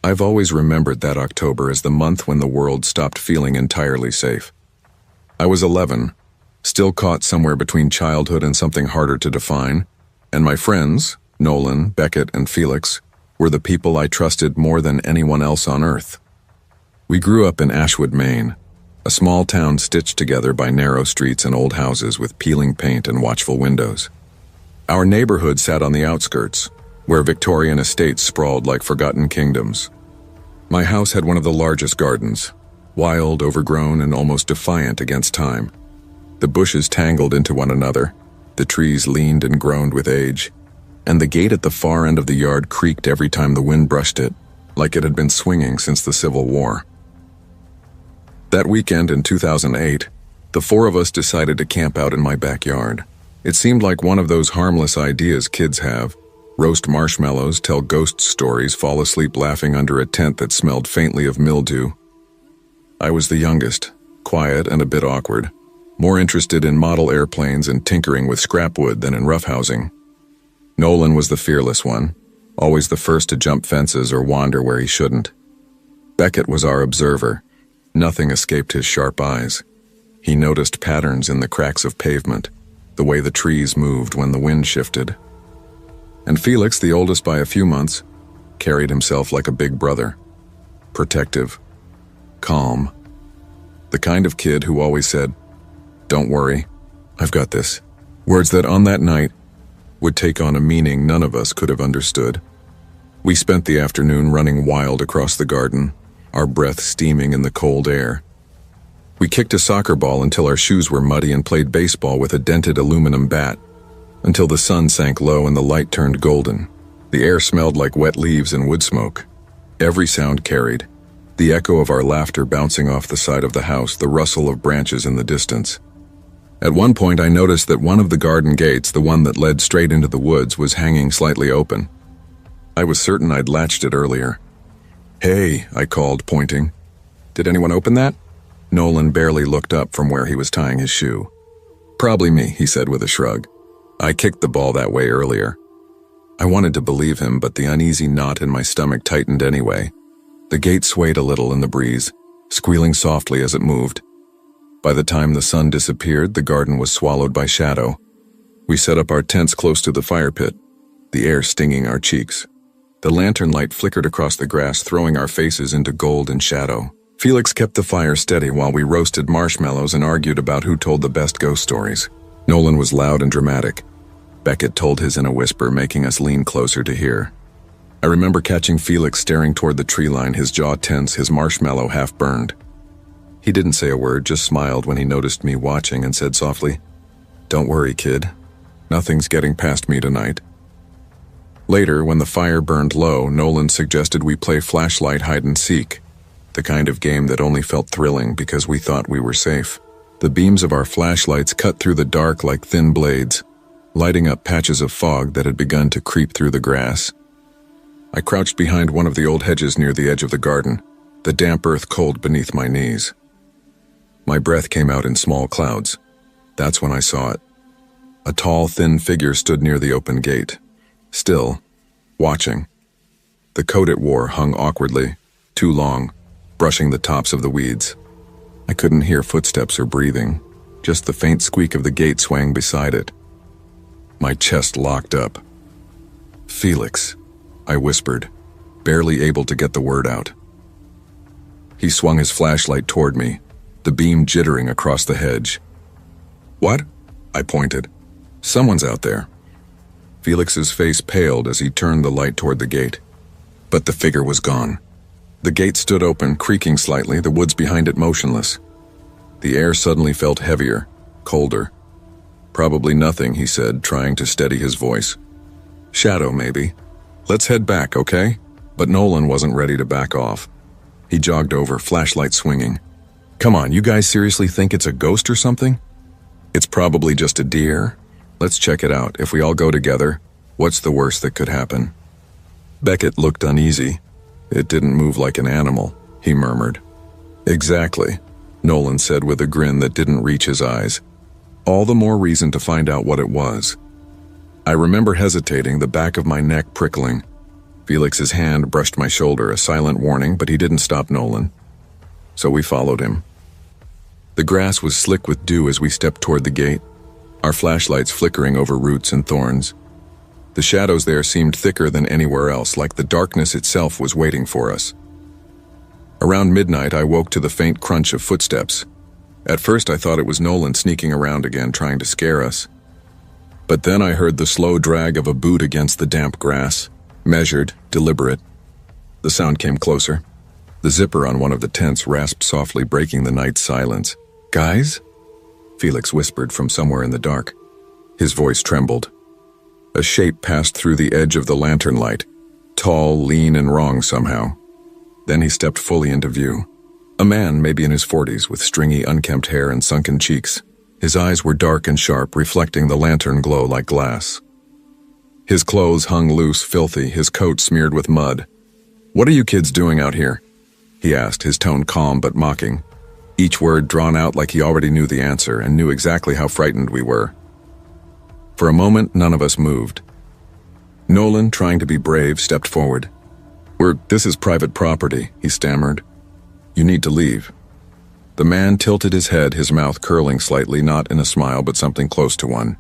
I've always remembered that October as the month when the world stopped feeling entirely safe. I was 11, still caught somewhere between childhood and something harder to define, and my friends, Nolan, Beckett, and Felix, were the people I trusted more than anyone else on earth. We grew up in Ashwood, Maine, a small town stitched together by narrow streets and old houses with peeling paint and watchful windows. Our neighborhood sat on the outskirts, where Victorian estates sprawled like forgotten kingdoms. My house had one of the largest gardens, wild, overgrown, and almost defiant against time. The bushes tangled into one another, the trees leaned and groaned with age, and the gate at the far end of the yard creaked every time the wind brushed it, like it had been swinging since the Civil War. That weekend in 2008, the four of us decided to camp out in my backyard. It seemed like one of those harmless ideas kids have: roast marshmallows, tell ghost stories, fall asleep laughing under a tent that smelled faintly of mildew. I was the youngest, quiet and a bit awkward, more interested in model airplanes and tinkering with scrap wood than in roughhousing. Nolan was the fearless one, always the first to jump fences or wander where he shouldn't. Beckett was our observer. Nothing escaped his sharp eyes. He noticed patterns in the cracks of pavement, the way the trees moved when the wind shifted. And Felix, the oldest by a few months, carried himself like a big brother. Protective. Calm. The kind of kid who always said, "Don't worry, I've got this." Words that on that night would take on a meaning none of us could have understood. We spent the afternoon running wild across the garden, our breath steaming in the cold air. We kicked a soccer ball until our shoes were muddy and played baseball with a dented aluminum bat, until the sun sank low and the light turned golden. The air smelled like wet leaves and wood smoke. Every sound carried, the echo of our laughter bouncing off the side of the house, the rustle of branches in the distance. At one point I noticed that one of the garden gates, the one that led straight into the woods, was hanging slightly open. I was certain I'd latched it earlier. "Hey," I called, pointing. "Did anyone open that?" Nolan barely looked up from where he was tying his shoe. "Probably me," he said with a shrug. "I kicked the ball that way earlier." I wanted to believe him, but the uneasy knot in my stomach tightened anyway. The gate swayed a little in the breeze, squealing softly as it moved. By the time the sun disappeared, the garden was swallowed by shadow. We set up our tents close to the fire pit, the air stinging our cheeks. The lantern light flickered across the grass, throwing our faces into gold and shadow. Felix kept the fire steady while we roasted marshmallows and argued about who told the best ghost stories. Nolan was loud and dramatic. Beckett told his in a whisper, making us lean closer to hear. I remember catching Felix staring toward the tree line, his jaw tense, his marshmallow half burned. He didn't say a word, just smiled when he noticed me watching and said softly, "Don't worry, kid. Nothing's getting past me tonight." Later, when the fire burned low, Nolan suggested we play flashlight hide and seek, the kind of game that only felt thrilling because we thought we were safe. The beams of our flashlights cut through the dark like thin blades, lighting up patches of fog that had begun to creep through the grass. I crouched behind one of the old hedges near the edge of the garden, the damp earth cold beneath my knees. My breath came out in small clouds. That's when I saw it. A tall, thin figure stood near the open gate, still, watching. The coat it wore hung awkwardly, too long, brushing the tops of the weeds. I couldn't hear footsteps or breathing, just the faint squeak of the gate swaying beside it. My chest locked up. "Felix," I whispered, barely able to get the word out. He swung his flashlight toward me, the beam jittering across the hedge. "What?" I pointed. "Someone's out there." Felix's face paled as he turned the light toward the gate. But the figure was gone. The gate stood open, creaking slightly, the woods behind it motionless. The air suddenly felt heavier, colder. "Probably nothing," he said, trying to steady his voice. "Shadow, maybe. Let's head back, okay?" But Nolan wasn't ready to back off. He jogged over, flashlight swinging. "Come on, you guys seriously think it's a ghost or something? It's probably just a deer. Let's check it out. If we all go together, what's the worst that could happen?" Beckett looked uneasy. "It didn't move like an animal," he murmured. "Exactly," Nolan said with a grin that didn't reach his eyes. "All the more reason to find out what it was." I remember hesitating, the back of my neck prickling. Felix's hand brushed my shoulder, a silent warning, but he didn't stop Nolan. So we followed him. The grass was slick with dew as we stepped toward the gate, our flashlights flickering over roots and thorns. The shadows there seemed thicker than anywhere else, like the darkness itself was waiting for us. Around midnight, I woke to the faint crunch of footsteps. At first, I thought it was Nolan sneaking around again, trying to scare us. But then I heard the slow drag of a boot against the damp grass, measured, deliberate. The sound came closer. The zipper on one of the tents rasped softly, breaking the night's silence. "Guys?" Felix whispered from somewhere in the dark. His voice trembled. A shape passed through the edge of the lantern light, tall, lean, and wrong somehow. Then he stepped fully into view. A man, maybe in his 40s, with stringy, unkempt hair and sunken cheeks. His eyes were dark and sharp, reflecting the lantern glow like glass. His clothes hung loose, filthy, his coat smeared with mud. "What are you kids doing out here?" he asked, his tone calm but mocking. Each word drawn out like he already knew the answer and knew exactly how frightened we were. For a moment, none of us moved. Nolan, trying to be brave, stepped forward. This is private property," he stammered. "You need to leave." The man tilted his head, his mouth curling slightly, not in a smile but something close to one.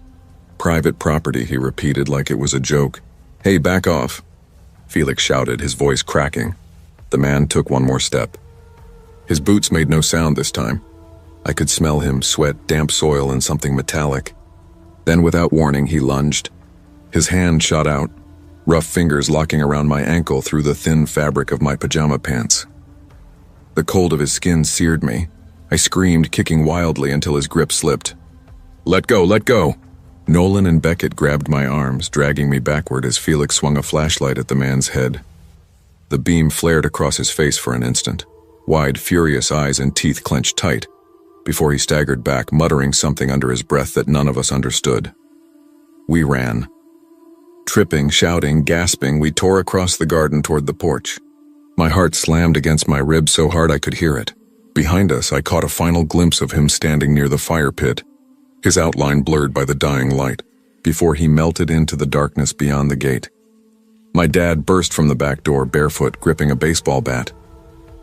"Private property," he repeated like it was a joke. "Hey, back off," Felix shouted, his voice cracking. The man took one more step. His boots made no sound this time. I could smell him, sweat, damp soil, and something metallic. Then, without warning, he lunged. His hand shot out, rough fingers locking around my ankle through the thin fabric of my pajama pants. The cold of his skin seared me. I screamed, kicking wildly until his grip slipped. "Let go, let go!" Nolan and Beckett grabbed my arms, dragging me backward as Felix swung a flashlight at the man's head. The beam flared across his face for an instant, wide, furious eyes and teeth clenched tight, before he staggered back, muttering something under his breath that none of us understood. We ran. Tripping, shouting, gasping, we tore across the garden toward the porch. My heart slammed against my ribs so hard I could hear it. Behind us, I caught a final glimpse of him standing near the fire pit, his outline blurred by the dying light, before he melted into the darkness beyond the gate. My dad burst from the back door, barefoot, gripping a baseball bat.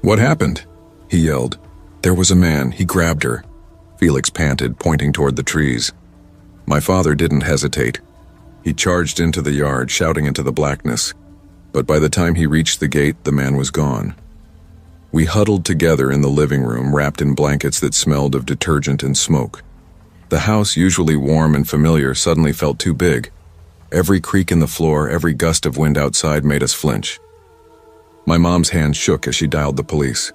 "What happened?" he yelled. "There was a man. He grabbed her," Felix panted, pointing toward the trees. My father didn't hesitate. He charged into the yard, shouting into the blackness. But by the time he reached the gate, the man was gone. We huddled together in the living room, wrapped in blankets that smelled of detergent and smoke. The house, usually warm and familiar, suddenly felt too big. Every creak in the floor, every gust of wind outside made us flinch. My mom's hand shook as she dialed the police.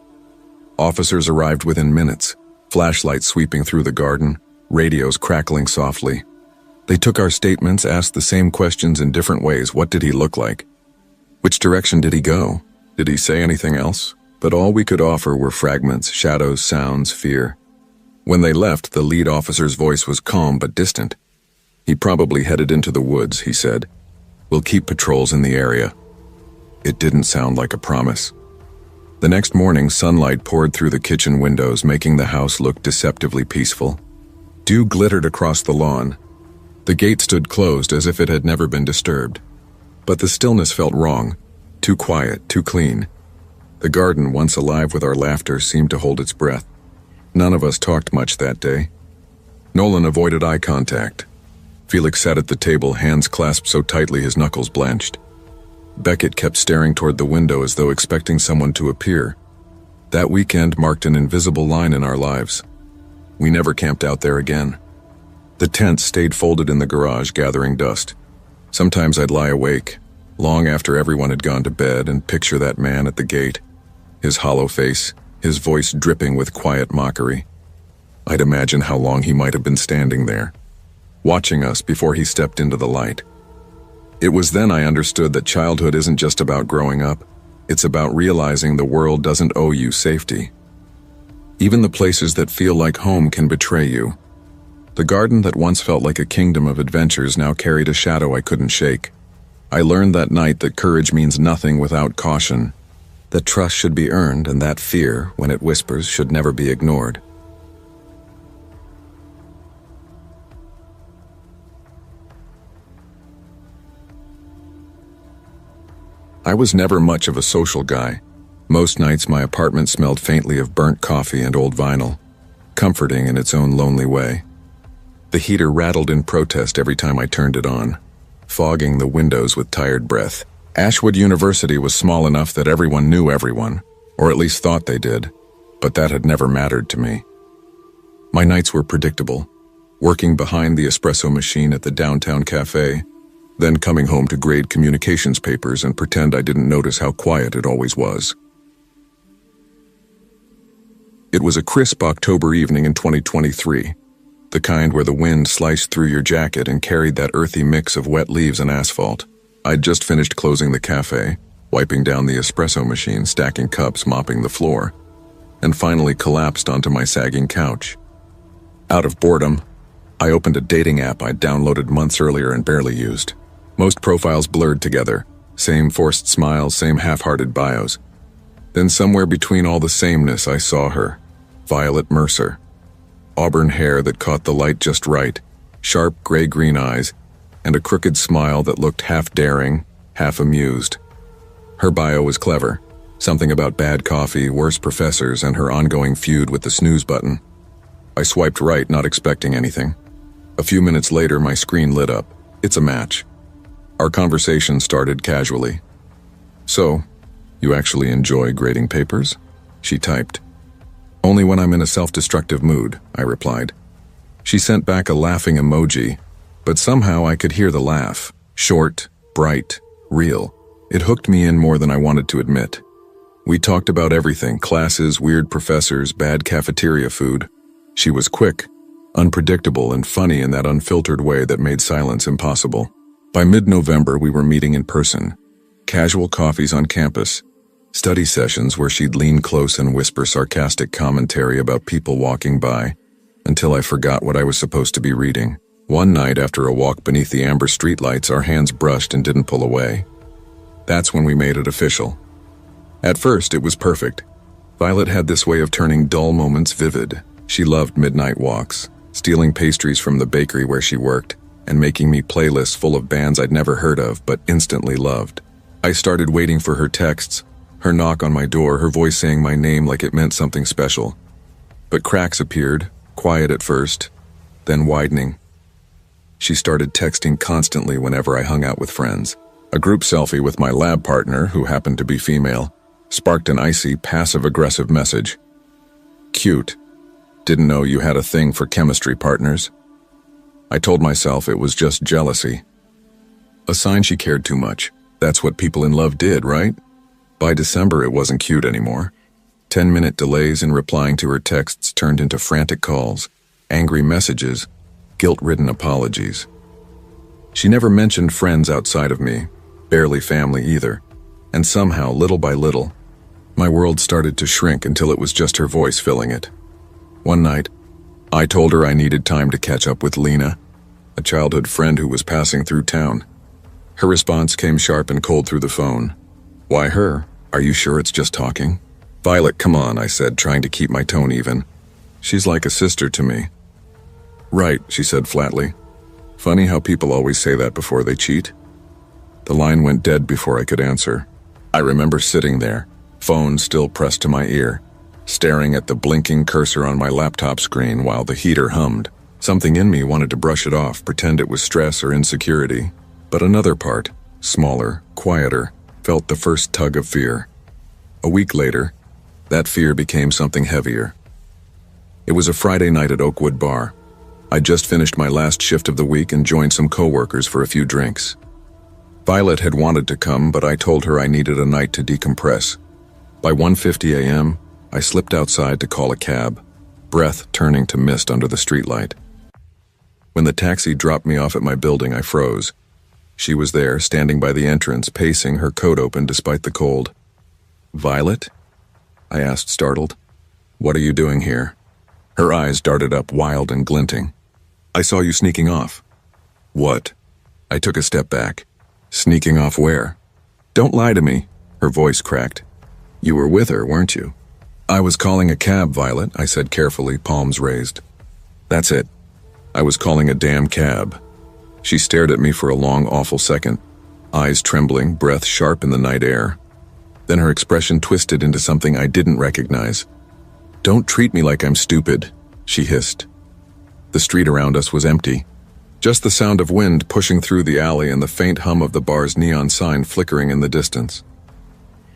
Officers arrived within minutes, flashlights sweeping through the garden, radios crackling softly. They took our statements, asked the same questions in different ways. What did he look like? Which direction did he go? Did he say anything else? But all we could offer were fragments, shadows, sounds, fear. When they left, the lead officer's voice was calm but distant. "He probably headed into the woods," he said. "We'll keep patrols in the area." It didn't sound like a promise. The next morning, sunlight poured through the kitchen windows, making the house look deceptively peaceful. Dew glittered across the lawn. The gate stood closed as if it had never been disturbed. But the stillness felt wrong. Too quiet, too clean. The garden, once alive with our laughter, seemed to hold its breath. None of us talked much that day. Nolan avoided eye contact. Felix sat at the table, hands clasped so tightly his knuckles blenched. Beckett kept staring toward the window as though expecting someone to appear. That weekend marked an invisible line in our lives. We never camped out there again. The tent stayed folded in the garage, gathering dust. Sometimes I'd lie awake, long after everyone had gone to bed, and picture that man at the gate, his hollow face, his voice dripping with quiet mockery. I'd imagine how long he might have been standing there, watching us before he stepped into the light. It was then I understood that childhood isn't just about growing up. It's about realizing the world doesn't owe you safety. Even the places that feel like home can betray you. The garden that once felt like a kingdom of adventures now carried a shadow I couldn't shake. I learned that night that courage means nothing without caution, that trust should be earned, and that fear, when it whispers, should never be ignored. I was never much of a social guy. Most nights my apartment smelled faintly of burnt coffee and old vinyl, comforting in its own lonely way. The heater rattled in protest every time I turned it on, fogging the windows with tired breath. Ashwood University was small enough that everyone knew everyone, or at least thought they did, but that had never mattered to me. My nights were predictable, working behind the espresso machine at the downtown cafe, then coming home to grade communications papers and pretend I didn't notice how quiet it always was. It was a crisp October evening in 2023, the kind where the wind sliced through your jacket and carried that earthy mix of wet leaves and asphalt. I'd just finished closing the cafe, wiping down the espresso machine, stacking cups, mopping the floor, and finally collapsed onto my sagging couch. Out of boredom, I opened a dating app I'd downloaded months earlier and barely used. Most profiles blurred together, same forced smiles, same half-hearted bios. Then somewhere between all the sameness I saw her, Violet Mercer. Auburn hair that caught the light just right, sharp gray-green eyes, and a crooked smile that looked half daring, half amused. Her bio was clever, something about bad coffee, worse professors, and her ongoing feud with the snooze button. I swiped right, not expecting anything. A few minutes later, my screen lit up. It's a match. Our conversation started casually. "So, you actually enjoy grading papers?" she typed. "Only when I'm in a self-destructive mood," I replied. She sent back a laughing emoji, but somehow I could hear the laugh. Short, bright, real. It hooked me in more than I wanted to admit. We talked about everything: classes, weird professors, bad cafeteria food. She was quick, unpredictable, and funny in that unfiltered way that made silence impossible. By mid-November, we were meeting in person. Casual coffees on campus. Study sessions where she'd lean close and whisper sarcastic commentary about people walking by, until I forgot what I was supposed to be reading. One night, after a walk beneath the amber streetlights, our hands brushed and didn't pull away. That's when we made it official. At first, it was perfect. Violet had this way of turning dull moments vivid. She loved midnight walks, stealing pastries from the bakery where she worked, and making me playlists full of bands I'd never heard of but instantly loved. I started waiting for her texts, her knock on my door, her voice saying my name like it meant something special. But cracks appeared, quiet at first, then widening. She started texting constantly whenever I hung out with friends. A group selfie with my lab partner, who happened to be female, sparked an icy, passive-aggressive message. "Cute. Didn't know you had a thing for chemistry partners." I told myself it was just jealousy. A sign she cared too much. That's what people in love did, right? By December, it wasn't cute anymore. 10-minute delays in replying to her texts turned into frantic calls, angry messages, guilt-ridden apologies. She never mentioned friends outside of me, barely family either, and somehow, little by little, my world started to shrink until it was just her voice filling it. One night, I told her I needed time to catch up with Lena, a childhood friend who was passing through town. Her response came sharp and cold through the phone. "Why her? Are you sure it's just talking?" "Violet, come on," I said, trying to keep my tone even. "She's like a sister to me." "Right," she said flatly. "Funny how people always say that before they cheat." The line went dead before I could answer. I remember sitting there, phone still pressed to my ear, staring at the blinking cursor on my laptop screen while the heater hummed. Something in me wanted to brush it off, pretend it was stress or insecurity. But another part, smaller, quieter, felt the first tug of fear. A week later, that fear became something heavier. It was a Friday night at Oakwood Bar. I'd just finished my last shift of the week and joined some coworkers for a few drinks. Violet had wanted to come, but I told her I needed a night to decompress. By 1:50 a.m., I slipped outside to call a cab, breath turning to mist under the streetlight. When the taxi dropped me off at my building, I froze. She was there, standing by the entrance, pacing, her coat open despite the cold. "Violet?" I asked, startled. "What are you doing here?" Her eyes darted up, wild and glinting. "I saw you sneaking off." "What?" I took a step back. "Sneaking off where?" "Don't lie to me," her voice cracked. "You were with her, weren't you?" "I was calling a cab, Violet," I said carefully, palms raised. "That's it. I was calling a damn cab." She stared at me for a long, awful second. eyes trembling, breath sharp in the night air. Then her expression twisted into something I didn't recognize. "Don't treat me like I'm stupid," she hissed. The street around us was empty. Just the sound of wind pushing through the alley and the faint hum of the bar's neon sign flickering in the distance.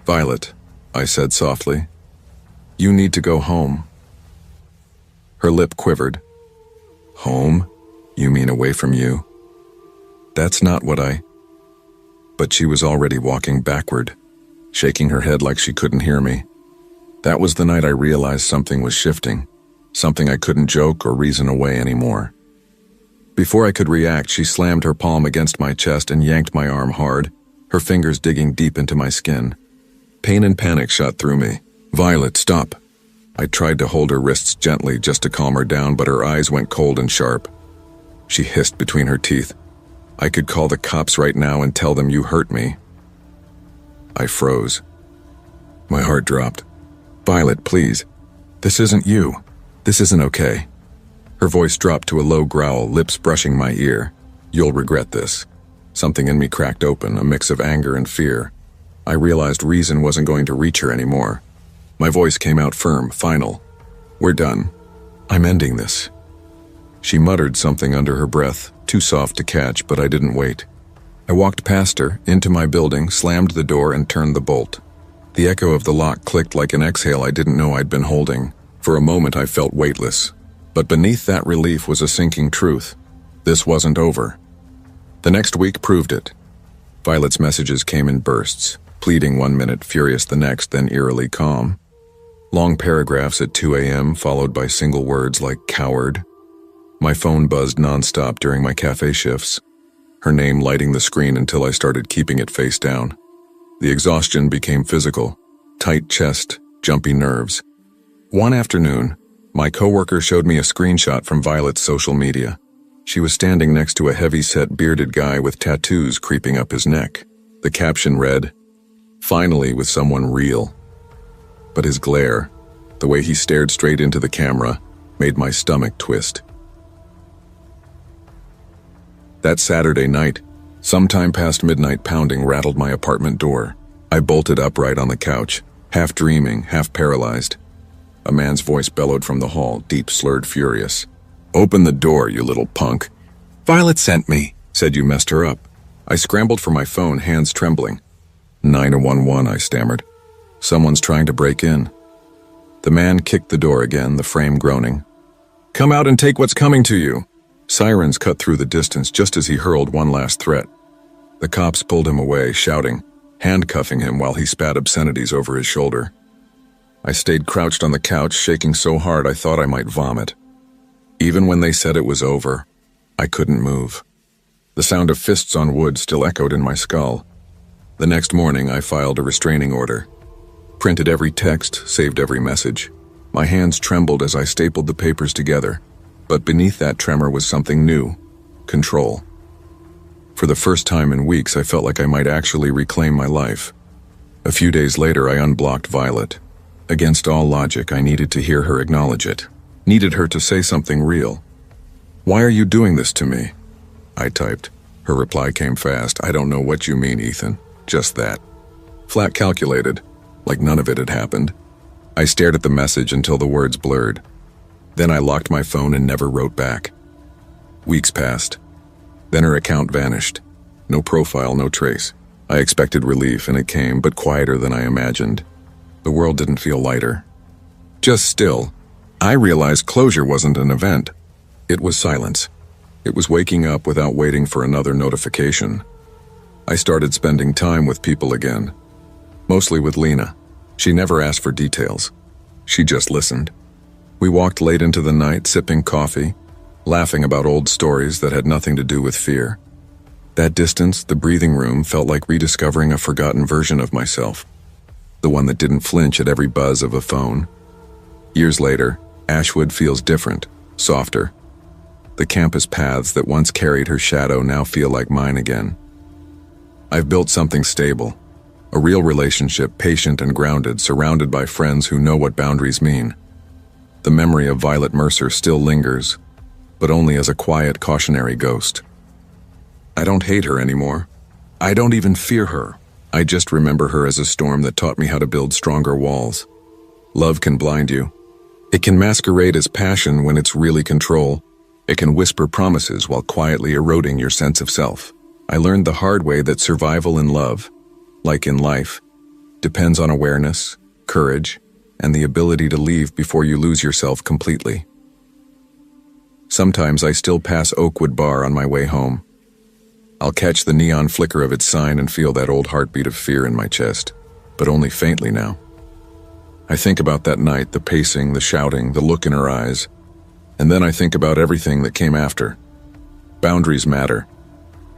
"Violet," I said softly, "you need to go home." Her lip quivered. "Home? You mean away from you?" "That's not what I—" But she was already walking backward, shaking her head like she couldn't hear me. That was the night I realized something was shifting, something I couldn't joke or reason away anymore. Before I could react, she slammed her palm against my chest and yanked my arm hard, her fingers digging deep into my skin. Pain and panic shot through me. "Violet, stop." I tried to hold her wrists gently just to calm her down, but her eyes went cold and sharp. She hissed between her teeth, "I could call the cops right now and tell them you hurt me." I froze. My heart dropped. "Violet, please. This isn't you. This isn't okay." Her voice dropped to a low growl, lips brushing my ear. "You'll regret this." Something in me cracked open, a mix of anger and fear. I realized reason wasn't going to reach her anymore. My voice came out firm, final. "We're done. I'm ending this." She muttered something under her breath, too soft to catch, but I didn't wait. I walked past her, into my building, slammed the door and turned the bolt. The echo of the lock clicked like an exhale I didn't know I'd been holding. For a moment I felt weightless. But beneath that relief was a sinking truth. This wasn't over. The next week proved it. Violet's messages came in bursts, pleading one minute, furious the next, then eerily calm. Long paragraphs at 2 a.m. followed by single words like coward. My phone buzzed nonstop during my cafe shifts, her name lighting the screen until I started keeping it face down. The exhaustion became physical, tight chest, jumpy nerves. One afternoon, my coworker showed me a screenshot from Violet's social media. She was standing next to a heavy-set bearded guy with tattoos creeping up his neck. The caption read, "Finally with someone real." But his glare, the way he stared straight into the camera, made my stomach twist. That Saturday night, sometime past midnight, pounding rattled my apartment door. I bolted upright on the couch, half dreaming, half paralyzed. A man's voice bellowed from the hall, deep, slurred, furious. "Open the door, you little punk." "Violet sent me," said you messed her up. I scrambled for my phone, hands trembling. 911, I stammered. "Someone's trying to break in." The man kicked the door again, the frame groaning. "Come out and take what's coming to you." Sirens cut through the distance just as he hurled one last threat. The cops pulled him away, shouting, handcuffing him while he spat obscenities over his shoulder. I stayed crouched on the couch, shaking so hard I thought I might vomit. Even when they said it was over, I couldn't move. The sound of fists on wood still echoed in my skull. The next morning, I filed a restraining order. Printed every text, saved every message. My hands trembled as I stapled the papers together. But beneath that tremor was something new. Control. For the first time in weeks, I felt like I might actually reclaim my life. A few days later, I unblocked Violet. Against all logic, I needed to hear her acknowledge it. Needed her to say something real. "Why are you doing this to me?" I typed. Her reply came fast. "I don't know what you mean, Ethan. Just that." Flat calculated, like none of it had happened. I stared at the message until the words blurred. Then I locked my phone and never wrote back. Weeks passed. Then her account vanished. No profile, no trace. I expected relief, and it came, but quieter than I imagined. The world didn't feel lighter. Just still. I realized closure wasn't an event. It was silence. It was waking up without waiting for another notification. I started spending time with people again. Mostly with Lena. She never asked for details. She just listened. We walked late into the night, sipping coffee, laughing about old stories that had nothing to do with fear. That distance, the breathing room, felt like rediscovering a forgotten version of myself. The one that didn't flinch at every buzz of a phone. Years later, Ashwood feels different, softer. The campus paths that once carried her shadow now feel like mine again. I've built something stable. A real relationship, patient and grounded, surrounded by friends who know what boundaries mean. The memory of Violet Mercer still lingers, but only as a quiet, cautionary ghost. I don't hate her anymore. I don't even fear her. I just remember her as a storm that taught me how to build stronger walls. Love can blind you. It can masquerade as passion when it's really control. It can whisper promises while quietly eroding your sense of self. I learned the hard way that survival in love, like in life, depends on awareness, courage, and the ability to leave before you lose yourself completely. Sometimes I still pass Oakwood Bar on my way home. I'll catch the neon flicker of its sign and feel that old heartbeat of fear in my chest, but only faintly now. I think about that night, the pacing, the shouting, the look in her eyes, and then I think about everything that came after. Boundaries matter.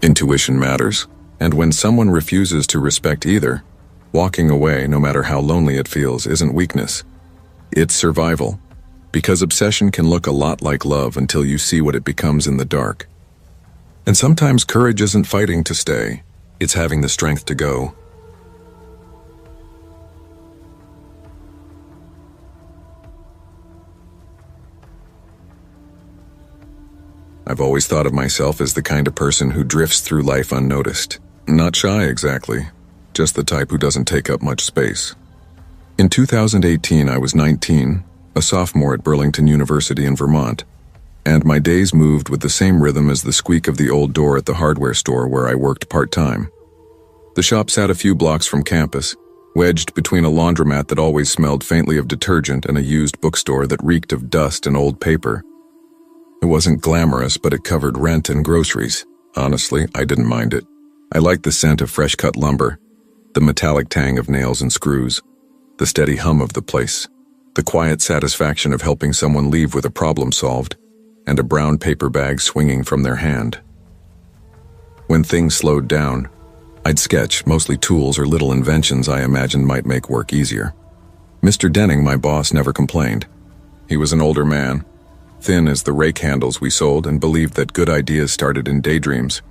Intuition matters. And when someone refuses to respect either, walking away, no matter how lonely it feels, isn't weakness. It's survival. Because obsession can look a lot like love until you see what it becomes in the dark. And sometimes courage isn't fighting to stay. It's having the strength to go. I've always thought of myself as the kind of person who drifts through life unnoticed. Not shy exactly, just the type who doesn't take up much space. In 2018, I was 19, a sophomore at Burlington University in Vermont, and my days moved with the same rhythm as the squeak of the old door at the hardware store where I worked part-time. The shop sat a few blocks from campus, wedged between a laundromat that always smelled faintly of detergent and a used bookstore that reeked of dust and old paper. It wasn't glamorous, but it covered rent and groceries. Honestly, I didn't mind it. I liked the scent of fresh-cut lumber, the metallic tang of nails and screws, the steady hum of the place, the quiet satisfaction of helping someone leave with a problem solved, and a brown paper bag swinging from their hand. When things slowed down, I'd sketch, mostly tools or little inventions I imagined might make work easier. Mr. Denning, my boss, never complained. He was an older man, thin as the rake handles we sold, and believed that good ideas started in daydreams.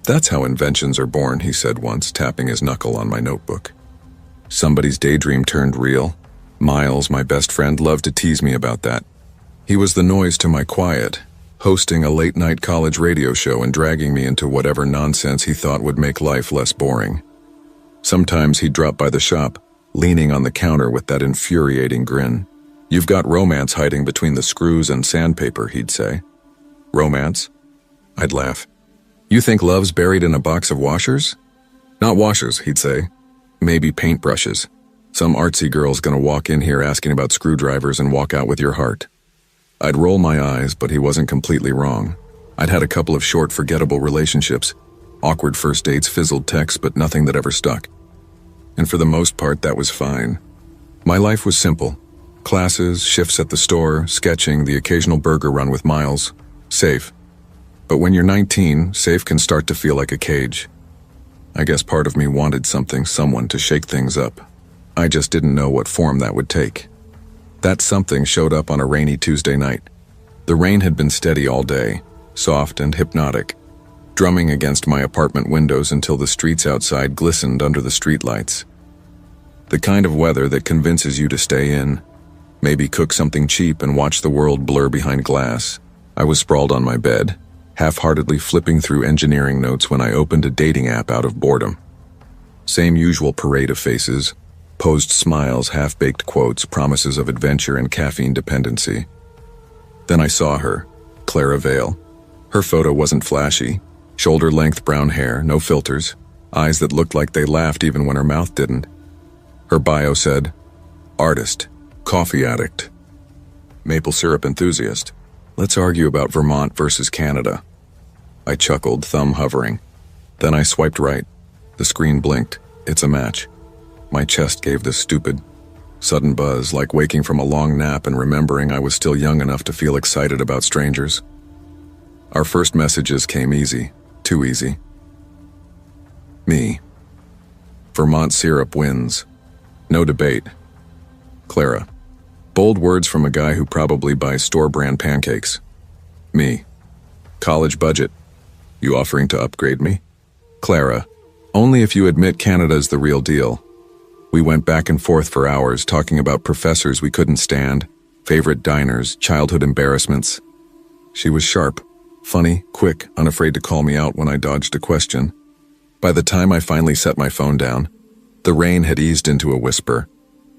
"That's how inventions are born," he said once, tapping his knuckle on my notebook. Somebody's daydream turned real. Miles, my best friend, loved to tease me about that. He was the noise to my quiet, hosting a late-night college radio show and dragging me into whatever nonsense he thought would make life less boring. Sometimes he'd drop by the shop, leaning on the counter with that infuriating grin. "You've got romance hiding between the screws and sandpaper," he'd say. "Romance?" I'd laugh. "You think love's buried in a box of washers?" "Not washers," he'd say. "Maybe paintbrushes. Some artsy girl's gonna walk in here asking about screwdrivers and walk out with your heart." I'd roll my eyes, but he wasn't completely wrong. I'd had a couple of short, forgettable relationships, awkward first dates, fizzled texts, but nothing that ever stuck. And for the most part, that was fine. My life was simple. Classes, shifts at the store, sketching, the occasional burger run with Miles. Safe. But when you're 19, safe can start to feel like a cage. I guess part of me wanted someone to shake things up. I just didn't know what form that would take. That something showed up on a rainy Tuesday night. The rain had been steady all day, soft and hypnotic, drumming against my apartment windows until the streets outside glistened under the streetlights. The kind of weather that convinces you to stay in, maybe cook something cheap and watch the world blur behind glass. I was sprawled on my bed, half-heartedly flipping through engineering notes when I opened a dating app out of boredom. Same usual parade of faces, posed smiles, half-baked quotes, promises of adventure and caffeine dependency. Then I saw her, Clara Vale. Her photo wasn't flashy, shoulder-length brown hair, no filters, eyes that looked like they laughed even when her mouth didn't. Her bio said, artist, coffee addict, maple syrup enthusiast. Let's argue about Vermont versus Canada. I chuckled, thumb hovering. Then I swiped right. The screen blinked. It's a match. My chest gave this stupid, sudden buzz, like waking from a long nap and remembering I was still young enough to feel excited about strangers. Our first messages came easy, too easy. Me. Vermont syrup wins. No debate. Clara. Bold words from a guy who probably buys store-brand pancakes. Me. College budget. You offering to upgrade me? Clara. Only if you admit Canada's the real deal. We went back and forth for hours talking about professors we couldn't stand, favorite diners, childhood embarrassments. She was sharp, funny, quick, unafraid to call me out when I dodged a question. By the time I finally set my phone down, the rain had eased into a whisper,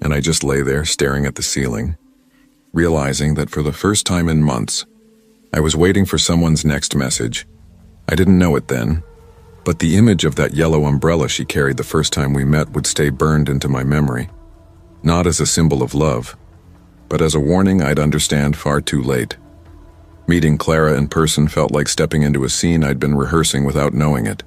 and I just lay there staring at the ceiling, realizing that for the first time in months, I was waiting for someone's next message. I didn't know it then, but the image of that yellow umbrella she carried the first time we met would stay burned into my memory, not as a symbol of love, but as a warning I'd understand far too late. Meeting Clara in person felt like stepping into a scene I'd been rehearsing without knowing it.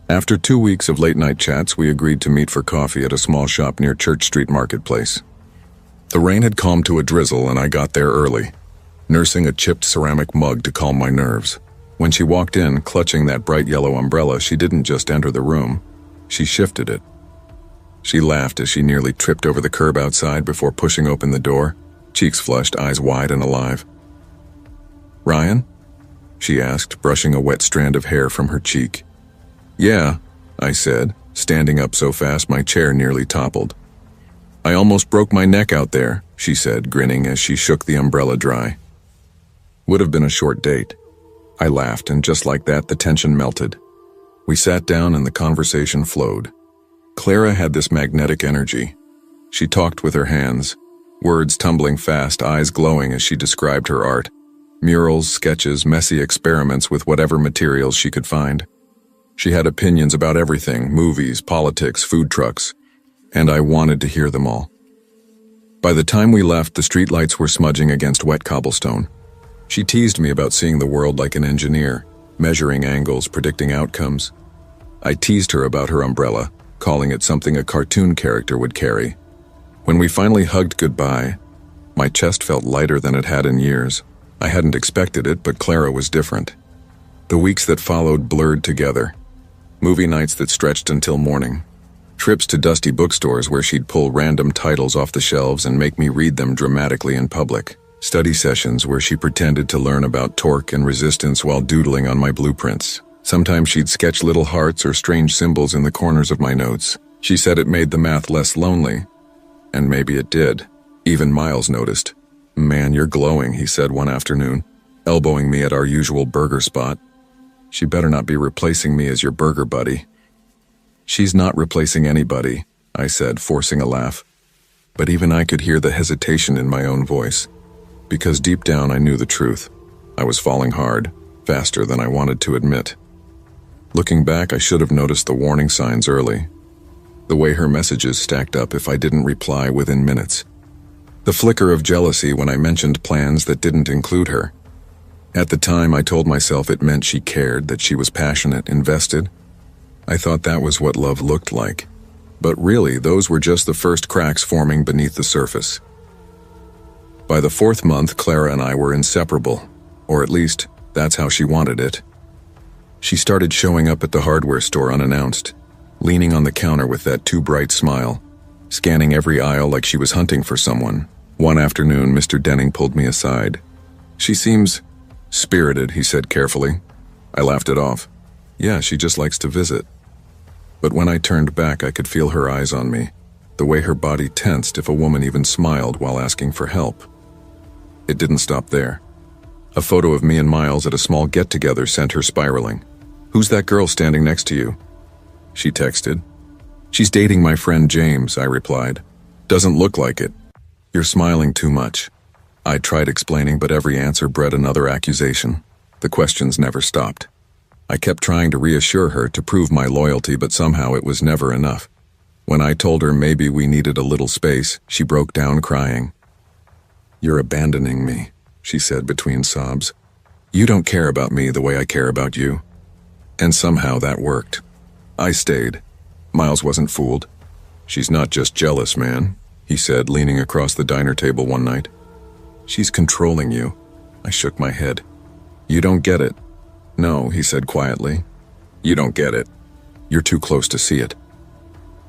After 2 weeks of late-night chats, we agreed to meet for coffee at a small shop near Church Street Marketplace. The rain had calmed to a drizzle, and I got there early, nursing a chipped ceramic mug to calm my nerves. When she walked in, clutching that bright yellow umbrella, she didn't just enter the room, she shifted it. She laughed as she nearly tripped over the curb outside before pushing open the door, cheeks flushed, eyes wide and alive. "Ryan?" she asked, brushing a wet strand of hair from her cheek. "Yeah," I said, standing up so fast my chair nearly toppled. "I almost broke my neck out there," she said, grinning as she shook the umbrella dry. "Would have been a short date." I laughed, and just like that, the tension melted. We sat down and the conversation flowed. Clara had this magnetic energy. She talked with her hands, words tumbling fast, eyes glowing as she described her art. Murals, sketches, messy experiments with whatever materials she could find. She had opinions about everything, movies, politics, food trucks, and I wanted to hear them all. By the time we left, the streetlights were smudging against wet cobblestone. She teased me about seeing the world like an engineer, measuring angles, predicting outcomes. I teased her about her umbrella, calling it something a cartoon character would carry. When we finally hugged goodbye, my chest felt lighter than it had in years. I hadn't expected it, but Clara was different. The weeks that followed blurred together. Movie nights that stretched until morning. Trips to dusty bookstores where she'd pull random titles off the shelves and make me read them dramatically in public. Study sessions where she pretended to learn about torque and resistance while doodling on my blueprints. Sometimes she'd sketch little hearts or strange symbols in the corners of my notes. She said it made the math less lonely. And maybe it did. Even Miles noticed. "Man, you're glowing," he said one afternoon, elbowing me at our usual burger spot. "She better not be replacing me as your burger buddy." "She's not replacing anybody," I said, forcing a laugh. But even I could hear the hesitation in my own voice, because deep down I knew the truth. I was falling hard, faster than I wanted to admit. Looking back, I should have noticed the warning signs early. The way her messages stacked up if I didn't reply within minutes. The flicker of jealousy when I mentioned plans that didn't include her. At the time, I told myself it meant she cared, that she was passionate, invested. I thought that was what love looked like. But really, those were just the first cracks forming beneath the surface. By the 4th month, Clara and I were inseparable, or at least, that's how she wanted it. She started showing up at the hardware store unannounced, leaning on the counter with that too bright smile, scanning every aisle like she was hunting for someone. One afternoon, Mr. Denning pulled me aside. "She seems spirited," he said carefully. I laughed it off. "Yeah, she just likes to visit." But when I turned back, I could feel her eyes on me, the way her body tensed if a woman even smiled while asking for help. It didn't stop there. A photo of me and Miles at a small get-together sent her spiraling. "Who's that girl standing next to you?" she texted. "She's dating my friend James," I replied. "Doesn't look like it." "You're smiling too much." I tried explaining, but every answer bred another accusation. The questions never stopped. I kept trying to reassure her, to prove my loyalty, but somehow it was never enough. When I told her maybe we needed a little space, she broke down crying. "You're abandoning me," she said between sobs. "You don't care about me the way I care about you." And somehow that worked. I stayed. Miles wasn't fooled. "She's not just jealous, man," he said, leaning across the diner table one night. "She's controlling you." I shook my head. "You don't get it." "No," he said quietly. "You don't get it. You're too close to see it."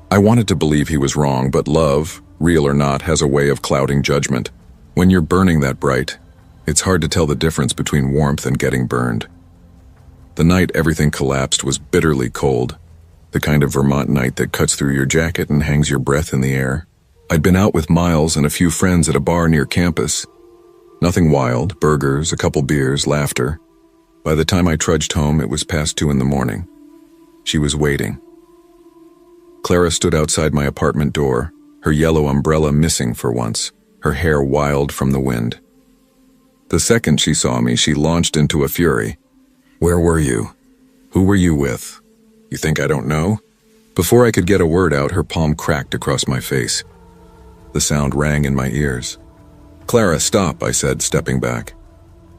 I wanted to believe he was wrong, but love, real or not, has a way of clouding judgment. When you're burning that bright, it's hard to tell the difference between warmth and getting burned. The night everything collapsed was bitterly cold, the kind of Vermont night that cuts through your jacket and hangs your breath in the air. I'd been out with Miles and a few friends at a bar near campus. Nothing wild, burgers, a couple beers, laughter. By the time I trudged home, it was past 2 in the morning. She was waiting. Clara stood outside my apartment door, her yellow umbrella missing for once, her hair wild from the wind. The second she saw me, she launched into a fury. "Where were you? Who were you with? You think I don't know?" Before I could get a word out, her palm cracked across my face. The sound rang in my ears. "Clara, stop," I said, stepping back.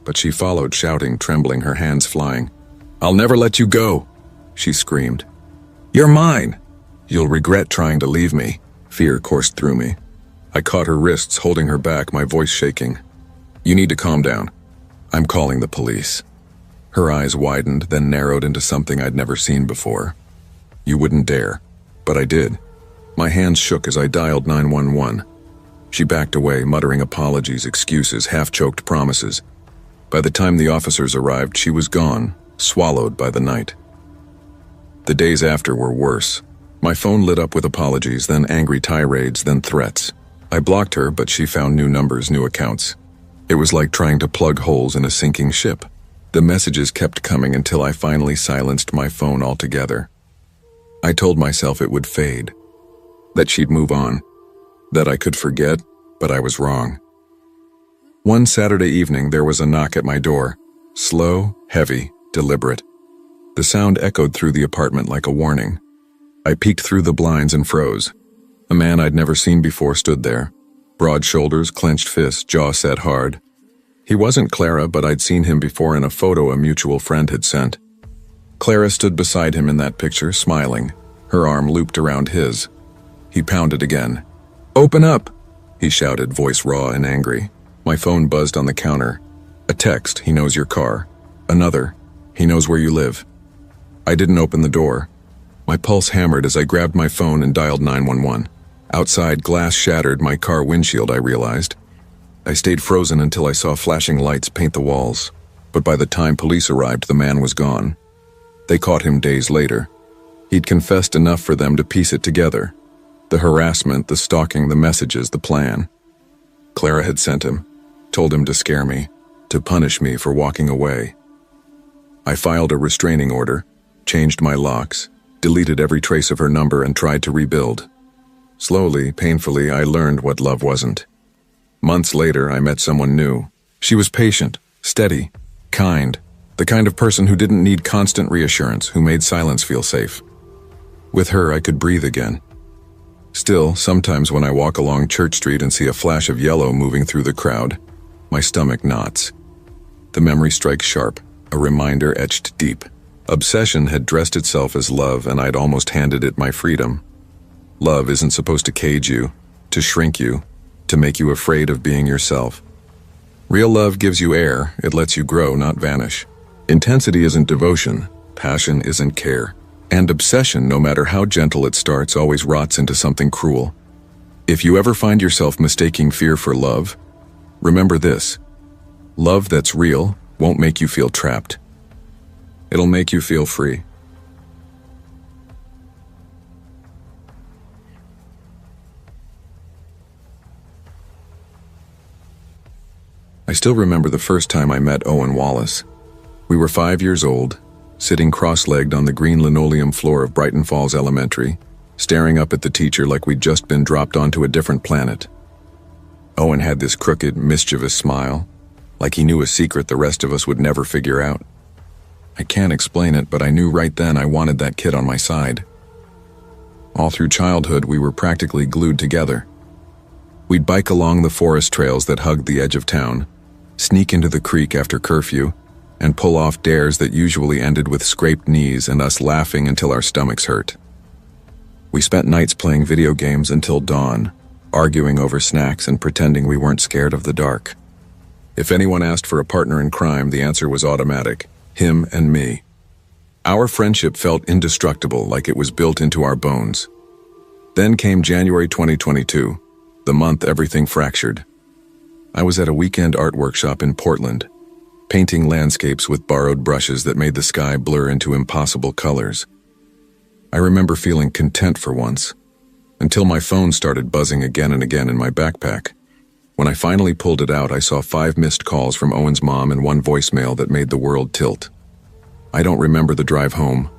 But she followed, shouting, trembling, her hands flying. "I'll never let you go," she screamed. "You're mine. You'll regret trying to leave me." Fear coursed through me. I caught her wrists, holding her back, my voice shaking. "You need to calm down. I'm calling the police." Her eyes widened, then narrowed into something I'd never seen before. "You wouldn't dare." But I did. My hands shook as I dialed 911. She backed away, muttering apologies, excuses, half-choked promises. By the time the officers arrived, she was gone, swallowed by the night. The days after were worse. My phone lit up with apologies, then angry tirades, then threats. I blocked her, but she found new numbers, new accounts. It was like trying to plug holes in a sinking ship. The messages kept coming until I finally silenced my phone altogether. I told myself it would fade, that she'd move on, that I could forget, but I was wrong. One Saturday evening, there was a knock at my door. Slow, heavy, deliberate. The sound echoed through the apartment like a warning. I peeked through the blinds and froze. A man I'd never seen before stood there. Broad shoulders, clenched fists, jaw set hard. He wasn't Clara, but I'd seen him before in a photo a mutual friend had sent. Clara stood beside him in that picture, smiling, her arm looped around his. He pounded again. "Open up!" he shouted, voice raw and angry. My phone buzzed on the counter. A text, "He knows your car." Another, "He knows where you live." I didn't open the door. My pulse hammered as I grabbed my phone and dialed 911. Outside, glass shattered my car windshield, I realized. I stayed frozen until I saw flashing lights paint the walls. But by the time police arrived, the man was gone. They caught him days later. He'd confessed enough for them to piece it together. The harassment, the stalking, the messages, the plan. Clara had sent him, told him to scare me, to punish me for walking away. I filed a restraining order, changed my locks, deleted every trace of her number, and tried to rebuild. Slowly, painfully, I learned what love wasn't. Months later, I met someone new. She was patient, steady, kind, the kind of person who didn't need constant reassurance, who made silence feel safe. With her, I could breathe again. Still, sometimes when I walk along Church Street and see a flash of yellow moving through the crowd, my stomach knots. The memory strikes sharp, a reminder etched deep. Obsession had dressed itself as love, and I'd almost handed it my freedom. Love isn't supposed to cage you, to shrink you, to make you afraid of being yourself. Real love gives you air, it lets you grow, not vanish. Intensity isn't devotion, passion isn't care. And obsession, no matter how gentle it starts, always rots into something cruel. If you ever find yourself mistaking fear for love, remember this: love that's real won't make you feel trapped. It'll make you feel free. I still remember the first time I met Owen Wallace. We were 5 years old, sitting cross-legged on the green linoleum floor of Brighton Falls Elementary, staring up at the teacher like we'd just been dropped onto a different planet. Owen had this crooked, mischievous smile, like he knew a secret the rest of us would never figure out. I can't explain it, but I knew right then I wanted that kid on my side. All through childhood, we were practically glued together. We'd bike along the forest trails that hugged the edge of town, sneak into the creek after curfew, and pull off dares that usually ended with scraped knees and us laughing until our stomachs hurt. We spent nights playing video games until dawn, arguing over snacks and pretending we weren't scared of the dark. If anyone asked for a partner in crime, the answer was automatic: him and me. Our friendship felt indestructible, like it was built into our bones. Then came January 2022, the month everything fractured. I was at a weekend art workshop in Portland, painting landscapes with borrowed brushes that made the sky blur into impossible colors. I remember feeling content for once, until my phone started buzzing again and again in my backpack. When I finally pulled it out, I saw 5 missed calls from Owen's mom and 1 voicemail that made the world tilt. I don't remember the drive home.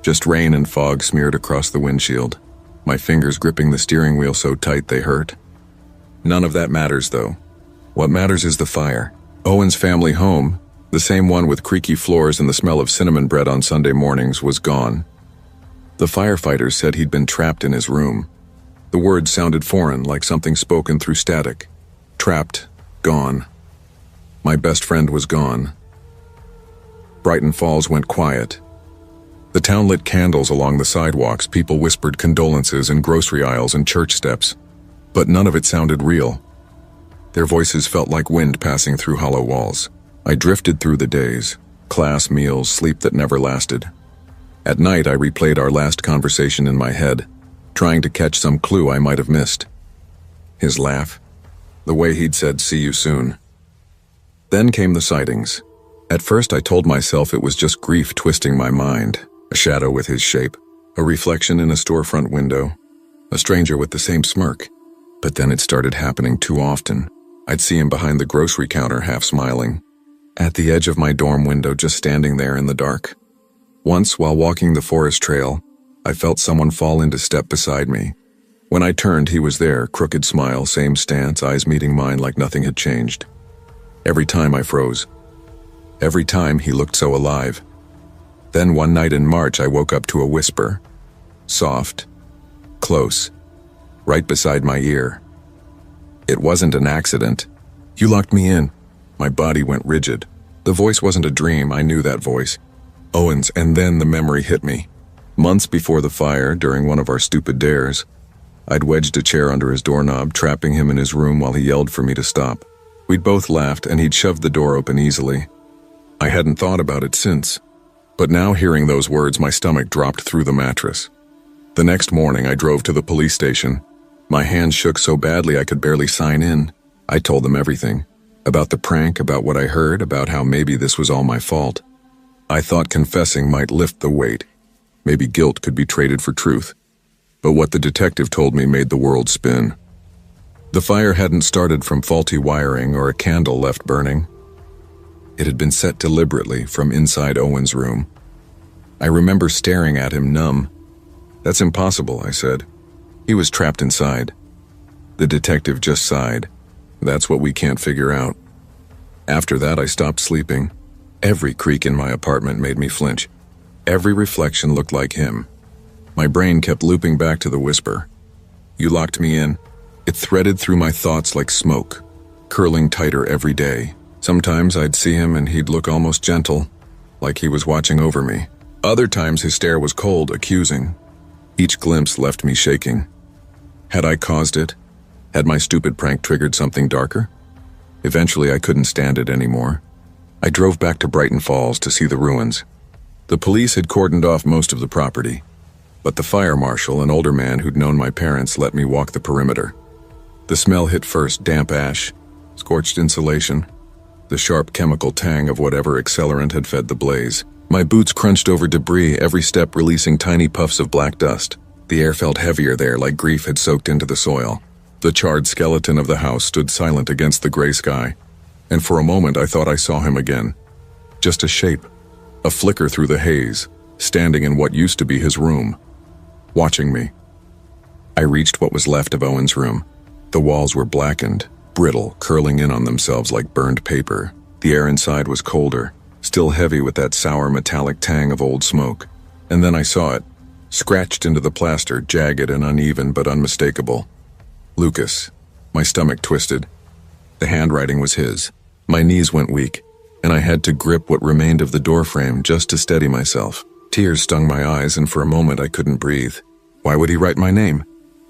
Just rain and fog smeared across the windshield, my fingers gripping the steering wheel so tight they hurt. None of that matters, though. What matters is the fire. Owen's family home, the same one with creaky floors and the smell of cinnamon bread on Sunday mornings, was gone. The firefighters said he'd been trapped in his room. The words sounded foreign, like something spoken through static. Trapped, gone. My best friend was gone. Brighton Falls went quiet. The town lit candles along the sidewalks, people whispered condolences in grocery aisles and church steps. But none of it sounded real. Their voices felt like wind passing through hollow walls. I drifted through the days, class, meals, sleep that never lasted. At night, I replayed our last conversation in my head, trying to catch some clue I might have missed. His laugh, the way he'd said, "See you soon." Then came the sightings. At first, I told myself it was just grief twisting my mind, a shadow with his shape, a reflection in a storefront window, a stranger with the same smirk. But then it started happening too often. I'd see him behind the grocery counter, half smiling, at the edge of my dorm window, just standing there in the dark. Once, while walking the forest trail, I felt someone fall into step beside me. When I turned, he was there, crooked smile, same stance, eyes meeting mine like nothing had changed. Every time I froze. Every time he looked so alive. Then one night in March, I woke up to a whisper. Soft. Close. Right beside my ear. It wasn't an accident. "You locked me in." My body went rigid. The voice wasn't a dream, I knew that voice. Owen's, and then the memory hit me. Months before the fire, during one of our stupid dares, I'd wedged a chair under his doorknob, trapping him in his room while he yelled for me to stop. We'd both laughed, and he'd shoved the door open easily. I hadn't thought about it since. But now, hearing those words, my stomach dropped through the mattress. The next morning, I drove to the police station. My hands shook so badly I could barely sign in. I told them everything. About the prank, about what I heard, about how maybe this was all my fault. I thought confessing might lift the weight. Maybe guilt could be traded for truth. But what the detective told me made the world spin. The fire hadn't started from faulty wiring or a candle left burning. It had been set deliberately from inside Owen's room. I remember staring at him numb. "That's impossible," I said. "He was trapped inside." The detective just sighed. "That's what we can't figure out." After that, I stopped sleeping. Every creak in my apartment made me flinch. Every reflection looked like him. My brain kept looping back to the whisper. "You locked me in." It threaded through my thoughts like smoke, curling tighter every day. Sometimes I'd see him and he'd look almost gentle, like he was watching over me. Other times his stare was cold, accusing. Each glimpse left me shaking. Had I caused it? Had my stupid prank triggered something darker? Eventually, I couldn't stand it anymore. I drove back to Brighton Falls to see the ruins. The police had cordoned off most of the property, but the fire marshal, an older man who'd known my parents, let me walk the perimeter. The smell hit first, damp ash, scorched insulation, the sharp chemical tang of whatever accelerant had fed the blaze. My boots crunched over debris, every step releasing tiny puffs of black dust. The air felt heavier there, like grief had soaked into the soil. The charred skeleton of the house stood silent against the gray sky, and for a moment I thought I saw him again. Just a shape, a flicker through the haze, standing in what used to be his room, watching me. I reached what was left of Owen's room. The walls were blackened, brittle, curling in on themselves like burned paper. The air inside was colder, still heavy with that sour metallic tang of old smoke. And then I saw it, scratched into the plaster, jagged and uneven but unmistakable. Lucas. My stomach twisted. The handwriting was his. My knees went weak, and I had to grip what remained of the doorframe just to steady myself. Tears stung my eyes, and for a moment I couldn't breathe. Why would he write my name?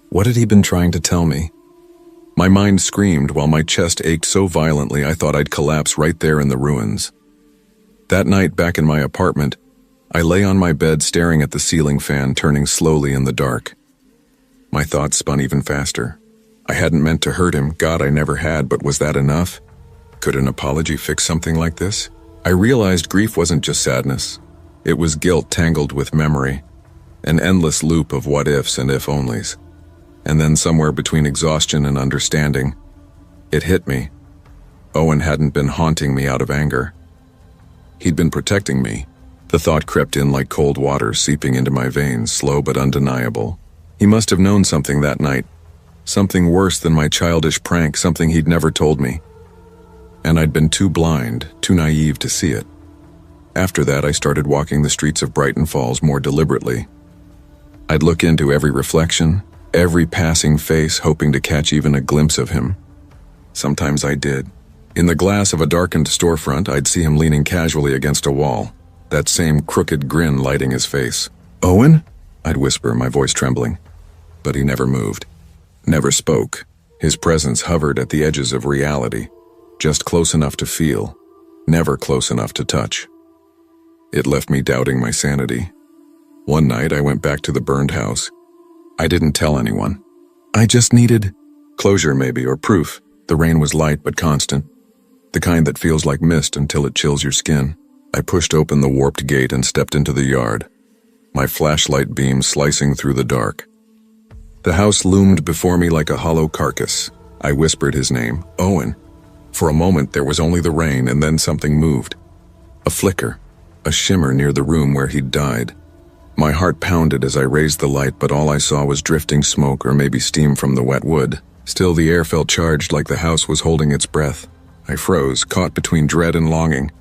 What had he been trying to tell me? My mind screamed while my chest ached so violently I thought I'd collapse right there in the ruins. That night back in my apartment, I lay on my bed staring at the ceiling fan turning slowly in the dark. My thoughts spun even faster. I hadn't meant to hurt him, God, I never had, but was that enough? Could an apology fix something like this? I realized grief wasn't just sadness. It was guilt tangled with memory, an endless loop of what-ifs and if-onlys. And then somewhere between exhaustion and understanding, it hit me. Owen hadn't been haunting me out of anger. He'd been protecting me. The thought crept in like cold water seeping into my veins, slow but undeniable. He must have known something that night. Something worse than my childish prank, something he'd never told me. And I'd been too blind, too naive to see it. After that, I started walking the streets of Brighton Falls more deliberately. I'd look into every reflection, every passing face, hoping to catch even a glimpse of him. Sometimes I did. In the glass of a darkened storefront, I'd see him leaning casually against a wall, that same crooked grin lighting his face. "Owen?" I'd whisper, my voice trembling. But he never moved, never spoke. His presence hovered at the edges of reality, just close enough to feel, never close enough to touch. It left me doubting my sanity. One night, I went back to the burned house. I didn't tell anyone. I just needed closure, maybe, or proof. The rain was light but constant, the kind that feels like mist until it chills your skin. I pushed open the warped gate and stepped into the yard, my flashlight beam slicing through the dark. The house loomed before me like a hollow carcass. I whispered his name, Owen. For a moment, there was only the rain, and then something moved. A flicker, a shimmer near the room where he'd died. My heart pounded as I raised the light, but all I saw was drifting smoke or maybe steam from the wet wood. Still, the air felt charged like the house was holding its breath. I froze, caught between dread and longing.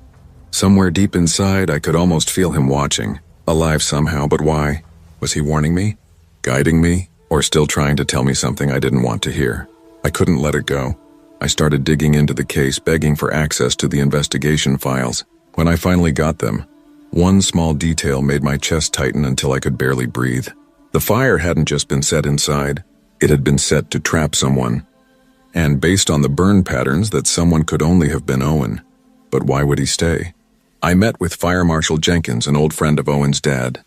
Somewhere deep inside, I could almost feel him watching. Alive somehow, but why? Was he warning me? Guiding me? Or still trying to tell me something I didn't want to hear? I couldn't let it go. I started digging into the case, begging for access to the investigation files. When I finally got them, one small detail made my chest tighten until I could barely breathe. The fire hadn't just been set inside. It had been set to trap someone. And based on the burn patterns, that someone could only have been Owen. But why would he stay? I met with Fire Marshal Jenkins, an old friend of Owen's dad.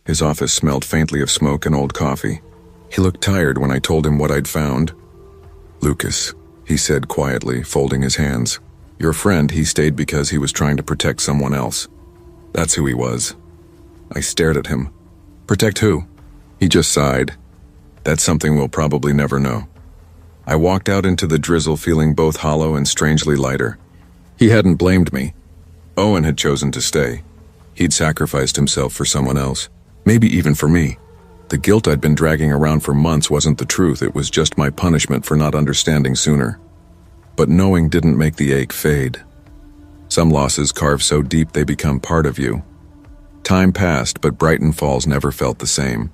His office smelled faintly of smoke and old coffee. He looked tired when I told him what I'd found. "Lucas," he said quietly, folding his hands. "Your friend, he stayed because he was trying to protect someone else. That's who he was." I stared at him. "Protect who?" He just sighed. "That's something we'll probably never know." I walked out into the drizzle feeling both hollow and strangely lighter. He hadn't blamed me. Owen had chosen to stay. He'd sacrificed himself for someone else, maybe even for me. The guilt I'd been dragging around for months wasn't the truth, it was just my punishment for not understanding sooner. But knowing didn't make the ache fade. Some losses carve so deep they become part of you. Time passed, but Brighton Falls never felt the same.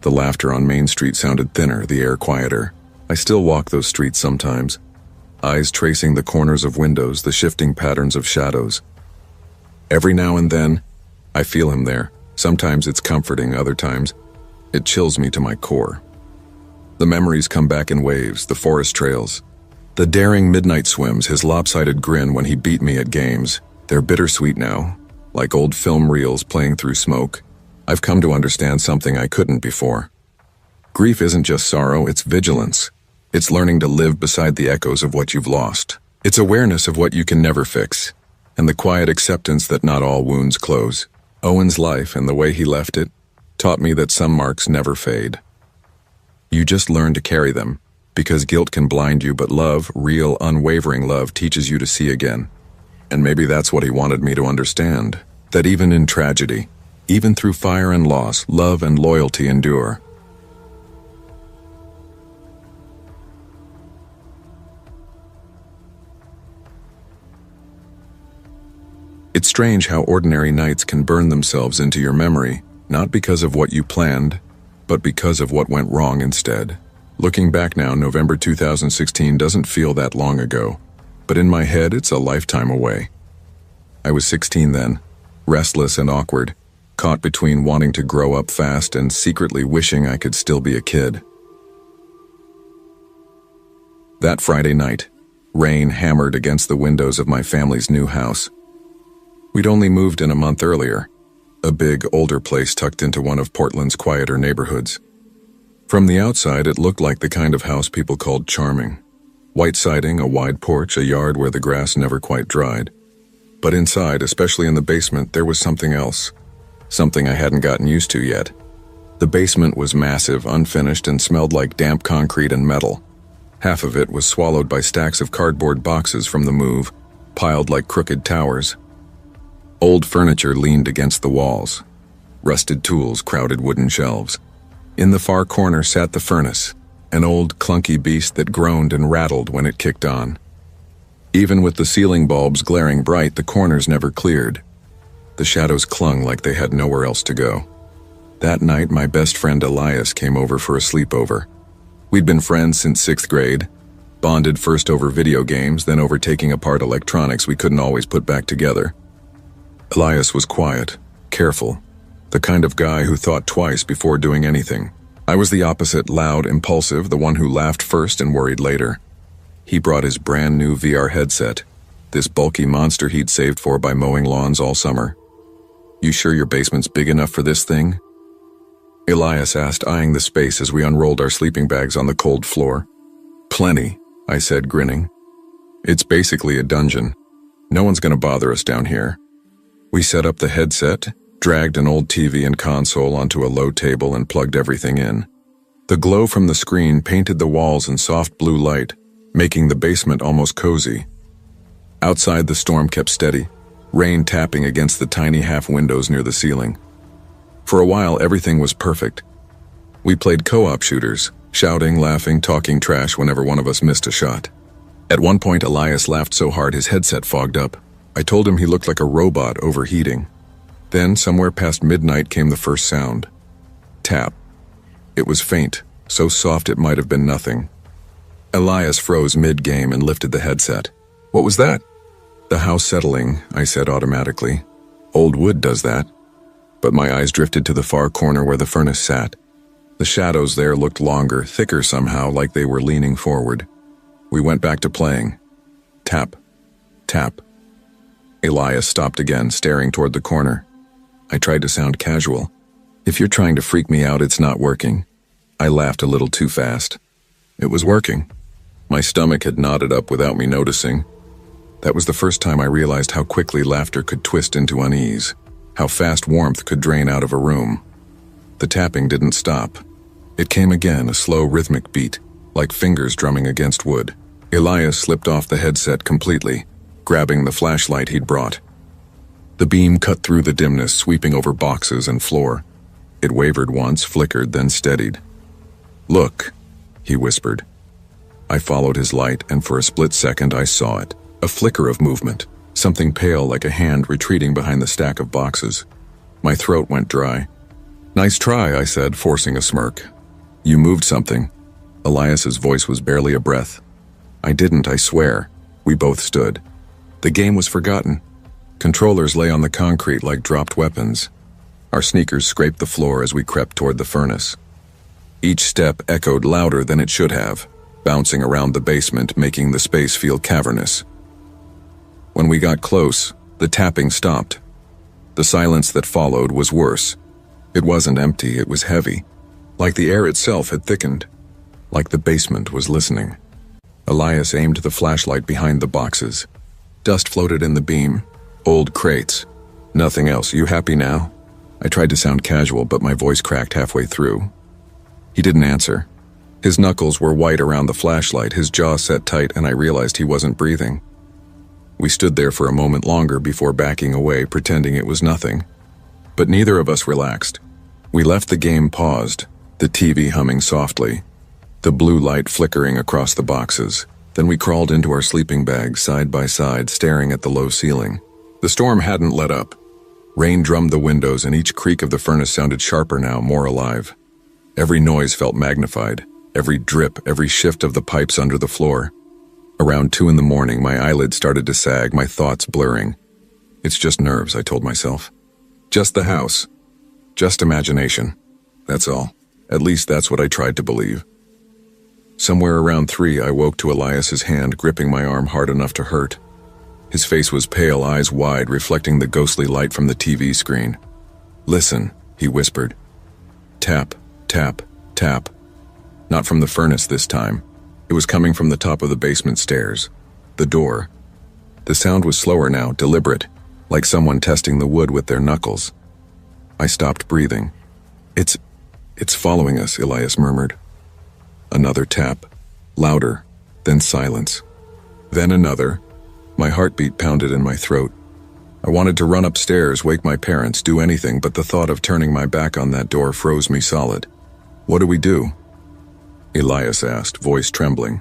The laughter on Main Street sounded thinner, the air quieter. I still walk those streets sometimes, eyes tracing the corners of windows, the shifting patterns of shadows. Every now and then, I feel him there. Sometimes it's comforting, other times, it chills me to my core. The memories come back in waves, the forest trails, the daring midnight swims, his lopsided grin when he beat me at games. They're bittersweet now, like old film reels playing through smoke. I've come to understand something I couldn't before. Grief isn't just sorrow, it's vigilance. It's learning to live beside the echoes of what you've lost. It's awareness of what you can never fix, and the quiet acceptance that not all wounds close. Owen's life and the way he left it taught me that some marks never fade. You just learn to carry them, because guilt can blind you, but love, real, unwavering love, teaches you to see again. And maybe that's what he wanted me to understand, that even in tragedy, even through fire and loss, love and loyalty endure. It's strange how ordinary nights can burn themselves into your memory, not because of what you planned, but because of what went wrong instead. Looking back now, November 2016 doesn't feel that long ago, but in my head it's a lifetime away. I was 16 then, restless and awkward, caught between wanting to grow up fast and secretly wishing I could still be a kid. That Friday night, rain hammered against the windows of my family's new house. We'd only moved in a month earlier, a big, older place tucked into one of Portland's quieter neighborhoods. From the outside, it looked like the kind of house people called charming. White siding, a wide porch, a yard where the grass never quite dried. But inside, especially in the basement, there was something else. Something I hadn't gotten used to yet. The basement was massive, unfinished, and smelled like damp concrete and metal. Half of it was swallowed by stacks of cardboard boxes from the move, piled like crooked towers. Old furniture leaned against the walls. Rusted tools crowded wooden shelves. In the far corner sat the furnace, an old clunky beast that groaned and rattled when it kicked on. Even with the ceiling bulbs glaring bright, the corners never cleared. The shadows clung like they had nowhere else to go. That night, my best friend Elias came over for a sleepover. We'd been friends since 6th grade, bonded first over video games, then over taking apart electronics we couldn't always put back together. Elias was quiet, careful, the kind of guy who thought twice before doing anything. I was the opposite, loud, impulsive, the one who laughed first and worried later. He brought his brand new VR headset, this bulky monster he'd saved for by mowing lawns all summer. "You sure your basement's big enough for this thing?" Elias asked, eyeing the space as we unrolled our sleeping bags on the cold floor. "Plenty," I said, grinning. "It's basically a dungeon. No one's gonna bother us down here." We set up the headset, dragged an old TV and console onto a low table and plugged everything in. The glow from the screen painted the walls in soft blue light, making the basement almost cozy. Outside, the storm kept steady, rain tapping against the tiny half windows near the ceiling. For a while, everything was perfect. We played co-op shooters, shouting, laughing, talking trash whenever one of us missed a shot. At one point, Elias laughed so hard his headset fogged up. I told him he looked like a robot overheating. Then, somewhere past midnight, came the first sound. Tap. It was faint, so soft it might have been nothing. Elias froze mid-game and lifted the headset. "What was that?" "The house settling," I said automatically. "Old wood does that." But my eyes drifted to the far corner where the furnace sat. The shadows there looked longer, thicker somehow, like they were leaning forward. We went back to playing. Tap. Tap. Elias stopped again, staring toward the corner. I tried to sound casual. "If you're trying to freak me out, it's not working." I laughed a little too fast. It was working. My stomach had knotted up without me noticing. That was the first time I realized how quickly laughter could twist into unease, how fast warmth could drain out of a room. The tapping didn't stop. It came again, a slow rhythmic beat, like fingers drumming against wood. Elias slipped off the headset completely, grabbing the flashlight he'd brought. The beam cut through the dimness, sweeping over boxes and floor. It wavered once, flickered, then steadied. "Look," he whispered. I followed his light, and for a split second I saw it. A flicker of movement, something pale like a hand retreating behind the stack of boxes. My throat went dry. "Nice try," I said, forcing a smirk. "You moved something." Elias's voice was barely a breath. "I didn't, I swear." We both stood. The game was forgotten. Controllers lay on the concrete like dropped weapons. Our sneakers scraped the floor as we crept toward the furnace. Each step echoed louder than it should have, bouncing around the basement, making the space feel cavernous. When we got close, the tapping stopped. The silence that followed was worse. It wasn't empty, it was heavy, like the air itself had thickened, like the basement was listening. Elias aimed the flashlight behind the boxes. Dust floated in the beam. Old crates. "Nothing else. You happy now?" I tried to sound casual, but my voice cracked halfway through. He didn't answer. His knuckles were white around the flashlight, his jaw set tight, and I realized he wasn't breathing. We stood there for a moment longer before backing away, pretending it was nothing. But neither of us relaxed. We left the game paused, the TV humming softly, the blue light flickering across the boxes. Then we crawled into our sleeping bags side by side, staring at the low ceiling. The storm hadn't let up. Rain drummed the windows, and each creak of the furnace sounded sharper now, more alive. Every noise felt magnified, every drip, every shift of the pipes under the floor. Around 2 in the morning, my eyelids started to sag, my thoughts blurring. "It's just nerves," I told myself. "Just the house. Just imagination. That's all. At least that's what I tried to believe." Somewhere around 3, I woke to Elias's hand gripping my arm hard enough to hurt. His face was pale, eyes wide, reflecting the ghostly light from the TV screen. "Listen," he whispered. Tap, tap, tap. Not from the furnace this time. It was coming from the top of the basement stairs. The door. The sound was slower now, deliberate, like someone testing the wood with their knuckles. I stopped breathing. It's following us," Elias murmured. Another tap. Louder. Then silence. Then another. My heartbeat pounded in my throat. I wanted to run upstairs, wake my parents, do anything, but the thought of turning my back on that door froze me solid. "What do we do?" Elias asked, voice trembling.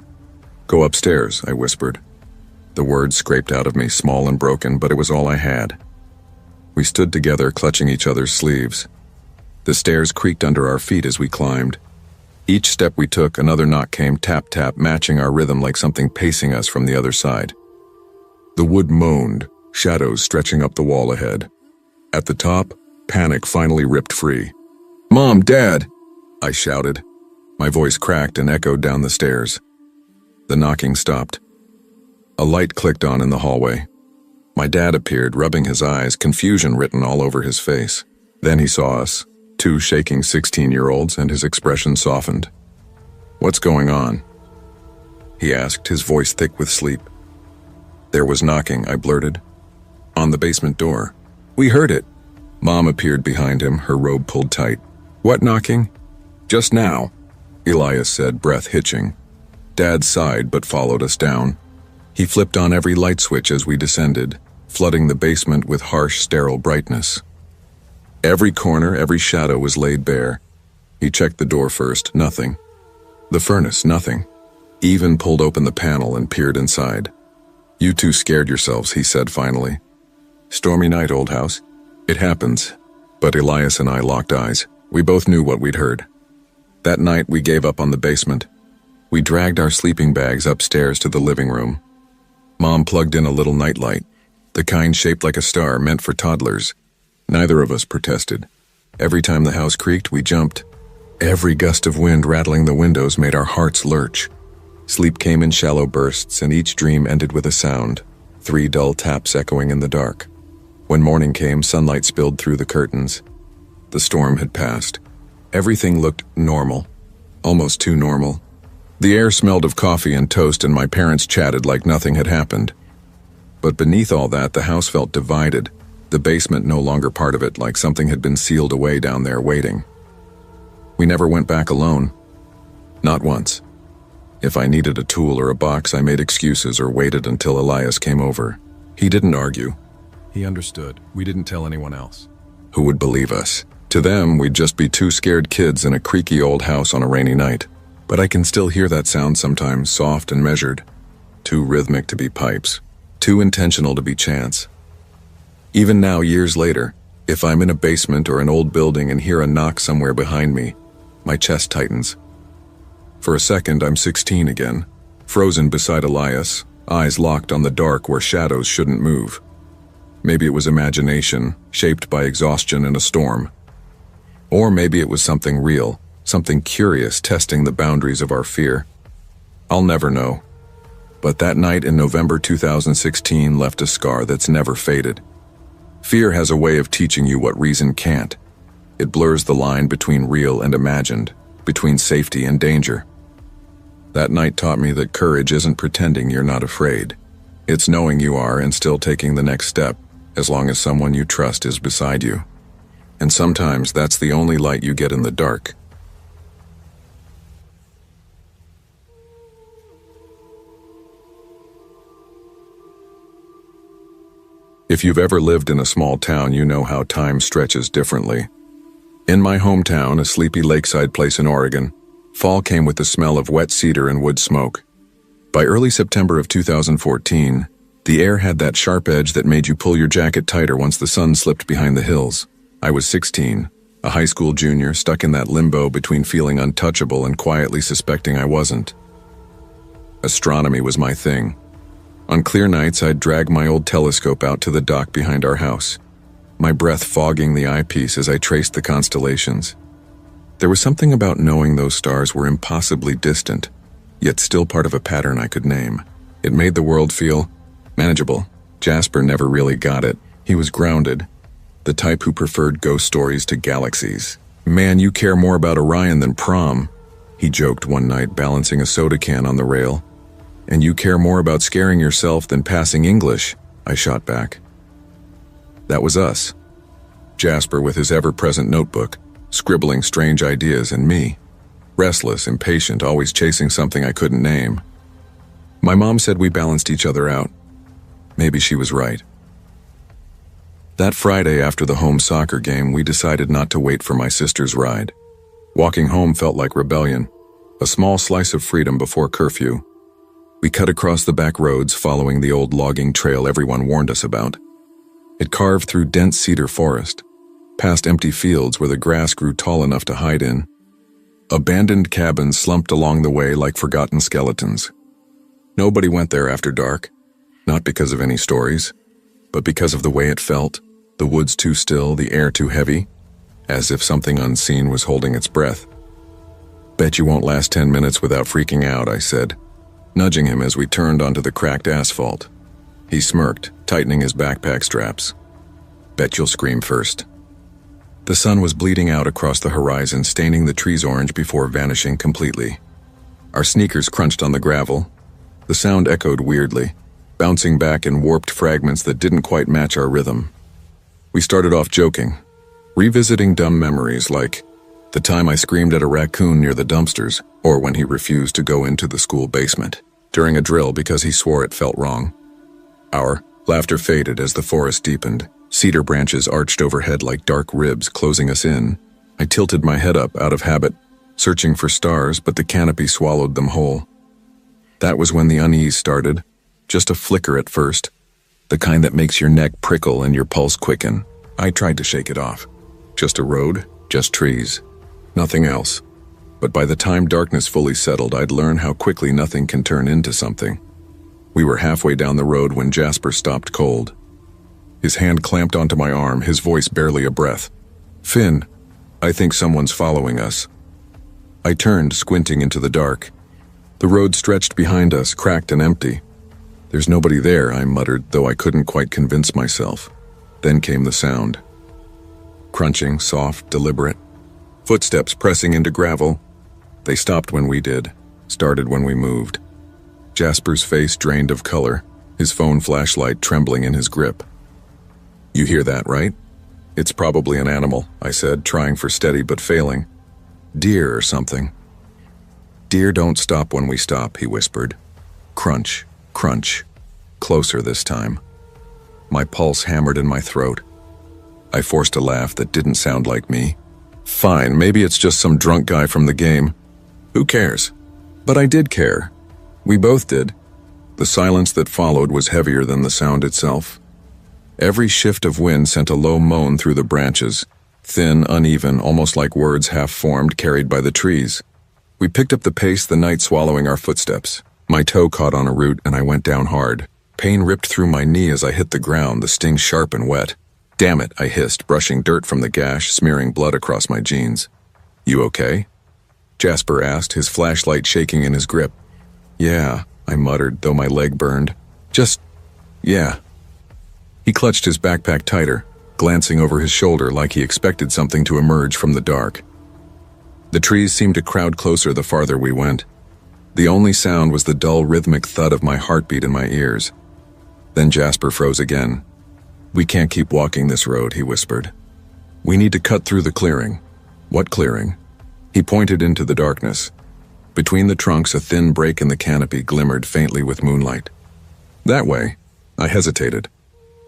"Go upstairs," I whispered. The words scraped out of me, small and broken, but it was all I had. We stood together, clutching each other's sleeves. The stairs creaked under our feet as we climbed. Each step we took, another knock came, tap, tap, matching our rhythm like something pacing us from the other side. The wood moaned, shadows stretching up the wall ahead. At the top, panic finally ripped free. "Mom, Dad!" I shouted. My voice cracked and echoed down the stairs. The knocking stopped. A light clicked on in the hallway. My dad appeared, rubbing his eyes, confusion written all over his face. Then he saw us, two shaking 16-year-olds, and his expression softened. "What's going on?" he asked, his voice thick with sleep. "There was knocking," I blurted. "On the basement door." "We heard it." Mom appeared behind him, her robe pulled tight. "What knocking?" "Just now," Elias said, breath hitching. Dad sighed but followed us down. He flipped on every light switch as we descended, flooding the basement with harsh, sterile brightness. Every corner, every shadow was laid bare. He checked the door first, nothing. The furnace, nothing. Even pulled open the panel and peered inside. "You two scared yourselves," he said finally. "Stormy night, old house." "It happens." But Elias and I locked eyes. We both knew what we'd heard. That night we gave up on the basement. We dragged our sleeping bags upstairs to the living room. Mom plugged in a little nightlight, the kind shaped like a star, meant for toddlers. Neither of us protested. Every time the house creaked, we jumped. Every gust of wind rattling the windows made our hearts lurch. Sleep came in shallow bursts, and each dream ended with a sound, 3 dull taps echoing in the dark. When morning came, sunlight spilled through the curtains. The storm had passed. Everything looked normal, almost too normal. The air smelled of coffee and toast, and my parents chatted like nothing had happened. But beneath all that, the house felt divided, the basement no longer part of it, like something had been sealed away down there waiting. We never went back alone. Not once. If I needed a tool or a box, I made excuses or waited until Elias came over. He didn't argue. He understood. We didn't tell anyone else. Who would believe us? To them, we'd just be two scared kids in a creaky old house on a rainy night. But I can still hear that sound sometimes, soft and measured. Too rhythmic to be pipes. Too intentional to be chance. Even now, years later, if I'm in a basement or an old building and hear a knock somewhere behind me, my chest tightens. For a second, I'm 16 again, frozen beside Elias, eyes locked on the dark where shadows shouldn't move. Maybe it was imagination, shaped by exhaustion in a storm. Or maybe it was something real, something curious testing the boundaries of our fear. I'll never know. But that night in November 2016 left a scar that's never faded. Fear has a way of teaching you what reason can't. It blurs the line between real and imagined, between safety and danger. That night taught me that courage isn't pretending you're not afraid. It's knowing you are and still taking the next step, as long as someone you trust is beside you. And sometimes that's the only light you get in the dark. If you've ever lived in a small town, you know how time stretches differently. In my hometown, a sleepy lakeside place in Oregon, fall came with the smell of wet cedar and wood smoke. By early September of 2014, the air had that sharp edge that made you pull your jacket tighter once the sun slipped behind the hills. I was 16, a high school junior, stuck in that limbo between feeling untouchable and quietly suspecting I wasn't. Astronomy was my thing. On clear nights, I'd drag my old telescope out to the dock behind our house, my breath fogging the eyepiece as I traced the constellations. There was something about knowing those stars were impossibly distant, yet still part of a pattern I could name. It made the world feel manageable. Jasper never really got it. He was grounded, the type who preferred ghost stories to galaxies. "Man, you care more about Orion than prom," he joked one night, balancing a soda can on the rail. "And you care more about scaring yourself than passing English," I shot back. That was us. Jasper with his ever-present notebook, scribbling strange ideas, and me, restless, impatient, always chasing something I couldn't name. My mom said we balanced each other out. Maybe she was right. That Friday after the home soccer game, we decided not to wait for my sister's ride. Walking home felt like rebellion, a small slice of freedom before curfew. We cut across the back roads following the old logging trail everyone warned us about. It carved through dense cedar forest, past empty fields where the grass grew tall enough to hide in. Abandoned cabins slumped along the way like forgotten skeletons. Nobody went there after dark, not because of any stories, but because of the way it felt, the woods too still, the air too heavy, as if something unseen was holding its breath. "Bet you won't last 10 minutes without freaking out," I said, nudging him as we turned onto the cracked asphalt. He smirked, tightening his backpack straps. "Bet you'll scream first." The sun was bleeding out across the horizon, staining the trees orange before vanishing completely. Our sneakers crunched on the gravel. The sound echoed weirdly, bouncing back in warped fragments that didn't quite match our rhythm. We started off joking, revisiting dumb memories like the time I screamed at a raccoon near the dumpsters, or when he refused to go into the school basement during a drill because he swore it felt wrong. Our laughter faded as the forest deepened. Cedar branches arched overhead like dark ribs closing us in. I tilted my head up out of habit, searching for stars, but the canopy swallowed them whole. That was when the unease started, just a flicker at first, the kind that makes your neck prickle and your pulse quicken. I tried to shake it off. Just a road, just trees, nothing else. But by the time darkness fully settled, I'd learned how quickly nothing can turn into something. We were halfway down the road when Jasper stopped cold. His hand clamped onto my arm, his voice barely a breath. "Finn, I think someone's following us." I turned, squinting into the dark. The road stretched behind us, cracked and empty. "There's nobody there," I muttered, though I couldn't quite convince myself. Then came the sound. Crunching, soft, deliberate. Footsteps pressing into gravel. They stopped when we did, started when we moved. Jasper's face drained of color, his phone flashlight trembling in his grip. "You hear that, right?" "It's probably an animal," I said, trying for steady but failing. "Deer or something." "Deer don't stop when we stop," he whispered. Crunch, crunch. Closer this time. My pulse hammered in my throat. I forced a laugh that didn't sound like me. Fine, maybe it's just some drunk guy from the game. Who cares? But I did care. We both did. The silence that followed was heavier than the sound itself. Every shift of wind sent a low moan through the branches, thin, uneven, almost like words half-formed carried by the trees. We picked up the pace, the night swallowing our footsteps. My toe caught on a root and I went down hard. Pain ripped through my knee as I hit the ground, the sting sharp and wet. "Damn it," I hissed, brushing dirt from the gash, smearing blood across my jeans. "You okay?" Jasper asked, his flashlight shaking in his grip. "Yeah," I muttered, though my leg burned. Yeah." He clutched his backpack tighter, glancing over his shoulder like he expected something to emerge from the dark. The trees seemed to crowd closer the farther we went. The only sound was the dull rhythmic thud of my heartbeat in my ears. Then Jasper froze again. "We can't keep walking this road," he whispered. "We need to cut through the clearing." "What clearing?" He pointed into the darkness. Between the trunks, a thin break in the canopy glimmered faintly with moonlight. "That way." I hesitated.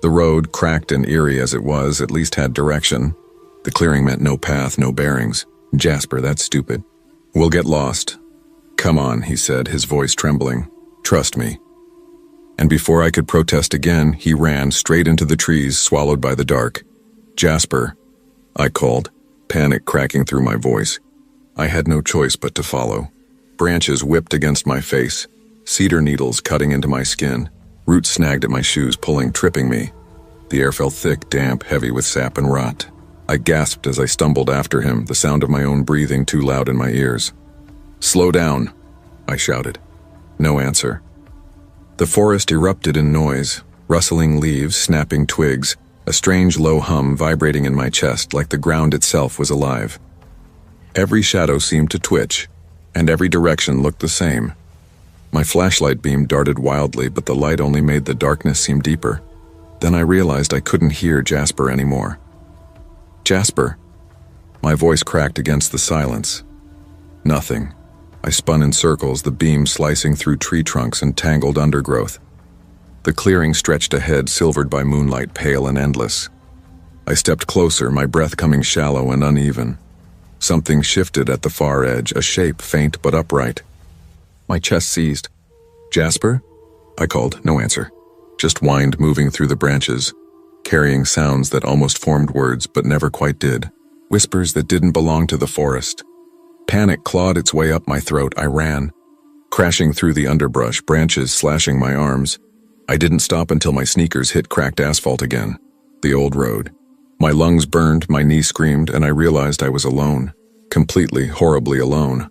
The road, cracked and eerie as it was, at least had direction. The clearing meant no path, no bearings. "Jasper, that's stupid. We'll get lost." "Come on," he said, his voice trembling. "Trust me." And before I could protest again, he ran straight into the trees, swallowed by the dark. "Jasper," I called, panic cracking through my voice. I had no choice but to follow. Branches whipped against my face, cedar needles cutting into my skin. Roots snagged at my shoes, pulling, tripping me. The air felt thick, damp, heavy with sap and rot. I gasped as I stumbled after him, the sound of my own breathing too loud in my ears. "Slow down," I shouted. No answer. The forest erupted in noise, rustling leaves, snapping twigs, a strange low hum vibrating in my chest like the ground itself was alive. Every shadow seemed to twitch, and every direction looked the same. My flashlight beam darted wildly, but the light only made the darkness seem deeper. Then I realized I couldn't hear Jasper anymore. "Jasper." My voice cracked against the silence. Nothing. I spun in circles, the beam slicing through tree trunks and tangled undergrowth. The clearing stretched ahead, silvered by moonlight, pale and endless. I stepped closer, my breath coming shallow and uneven. Something shifted at the far edge, a shape faint but upright. My chest seized. "Jasper?" I called, no answer. Just wind moving through the branches, carrying sounds that almost formed words but never quite did. Whispers that didn't belong to the forest. Panic clawed its way up my throat. I ran, crashing through the underbrush, branches slashing my arms. I didn't stop until my sneakers hit cracked asphalt again. The old road. My lungs burned, my knee screamed, and I realized I was alone. Completely, horribly alone.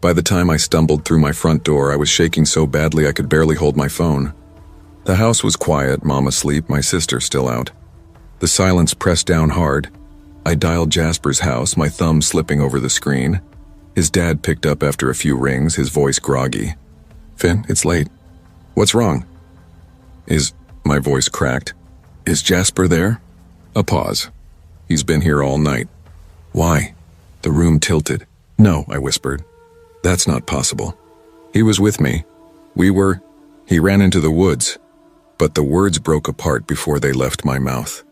By the time I stumbled through my front door, I was shaking so badly I could barely hold my phone. The house was quiet, Mom asleep, my sister still out. The silence pressed down hard. I dialed Jasper's house, my thumb slipping over the screen. His dad picked up after a few rings, his voice groggy. "Finn, it's late. What's wrong?" My voice cracked. "Is Jasper there?" A pause. "He's been here all night." "Why?" The room tilted. "No," I whispered. "That's not possible. He was with me. He ran into the woods." But the words broke apart before they left my mouth.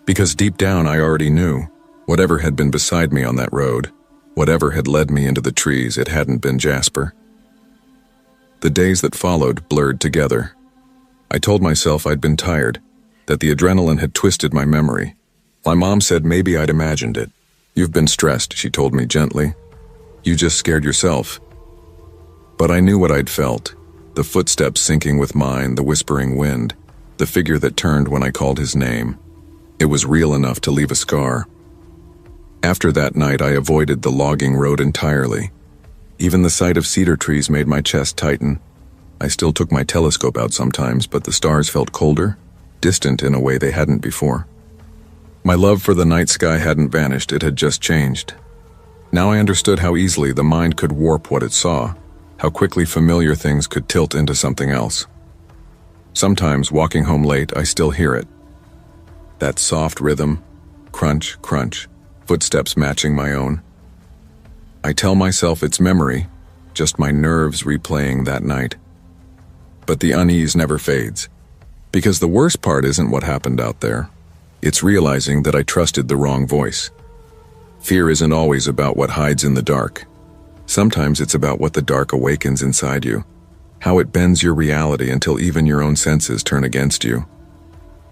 Because deep down I already knew. Whatever had been beside me on that road, whatever had led me into the trees, it hadn't been Jasper. The days that followed blurred together. I told myself I'd been tired, that the adrenaline had twisted my memory. My mom said maybe I'd imagined it. "You've been stressed," she told me gently. "You just scared yourself." But I knew what I'd felt. The footsteps syncing with mine, the whispering wind, the figure that turned when I called his name. It was real enough to leave a scar. After that night, I avoided the logging road entirely. Even the sight of cedar trees made my chest tighten. I still took my telescope out sometimes, but the stars felt colder, distant in a way they hadn't before. My love for the night sky hadn't vanished, it had just changed. Now I understood how easily the mind could warp what it saw, how quickly familiar things could tilt into something else. Sometimes, walking home late, I still hear it. That soft rhythm, crunch, crunch, footsteps matching my own. I tell myself it's memory, just my nerves replaying that night. But the unease never fades. Because the worst part isn't what happened out there. It's realizing that I trusted the wrong voice. Fear isn't always about what hides in the dark. Sometimes it's about what the dark awakens inside you, how it bends your reality until even your own senses turn against you.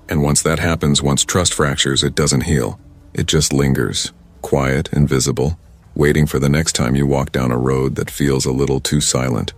And once that happens, once trust fractures, it doesn't heal. It just lingers, quiet, invisible, waiting for the next time you walk down a road that feels a little too silent.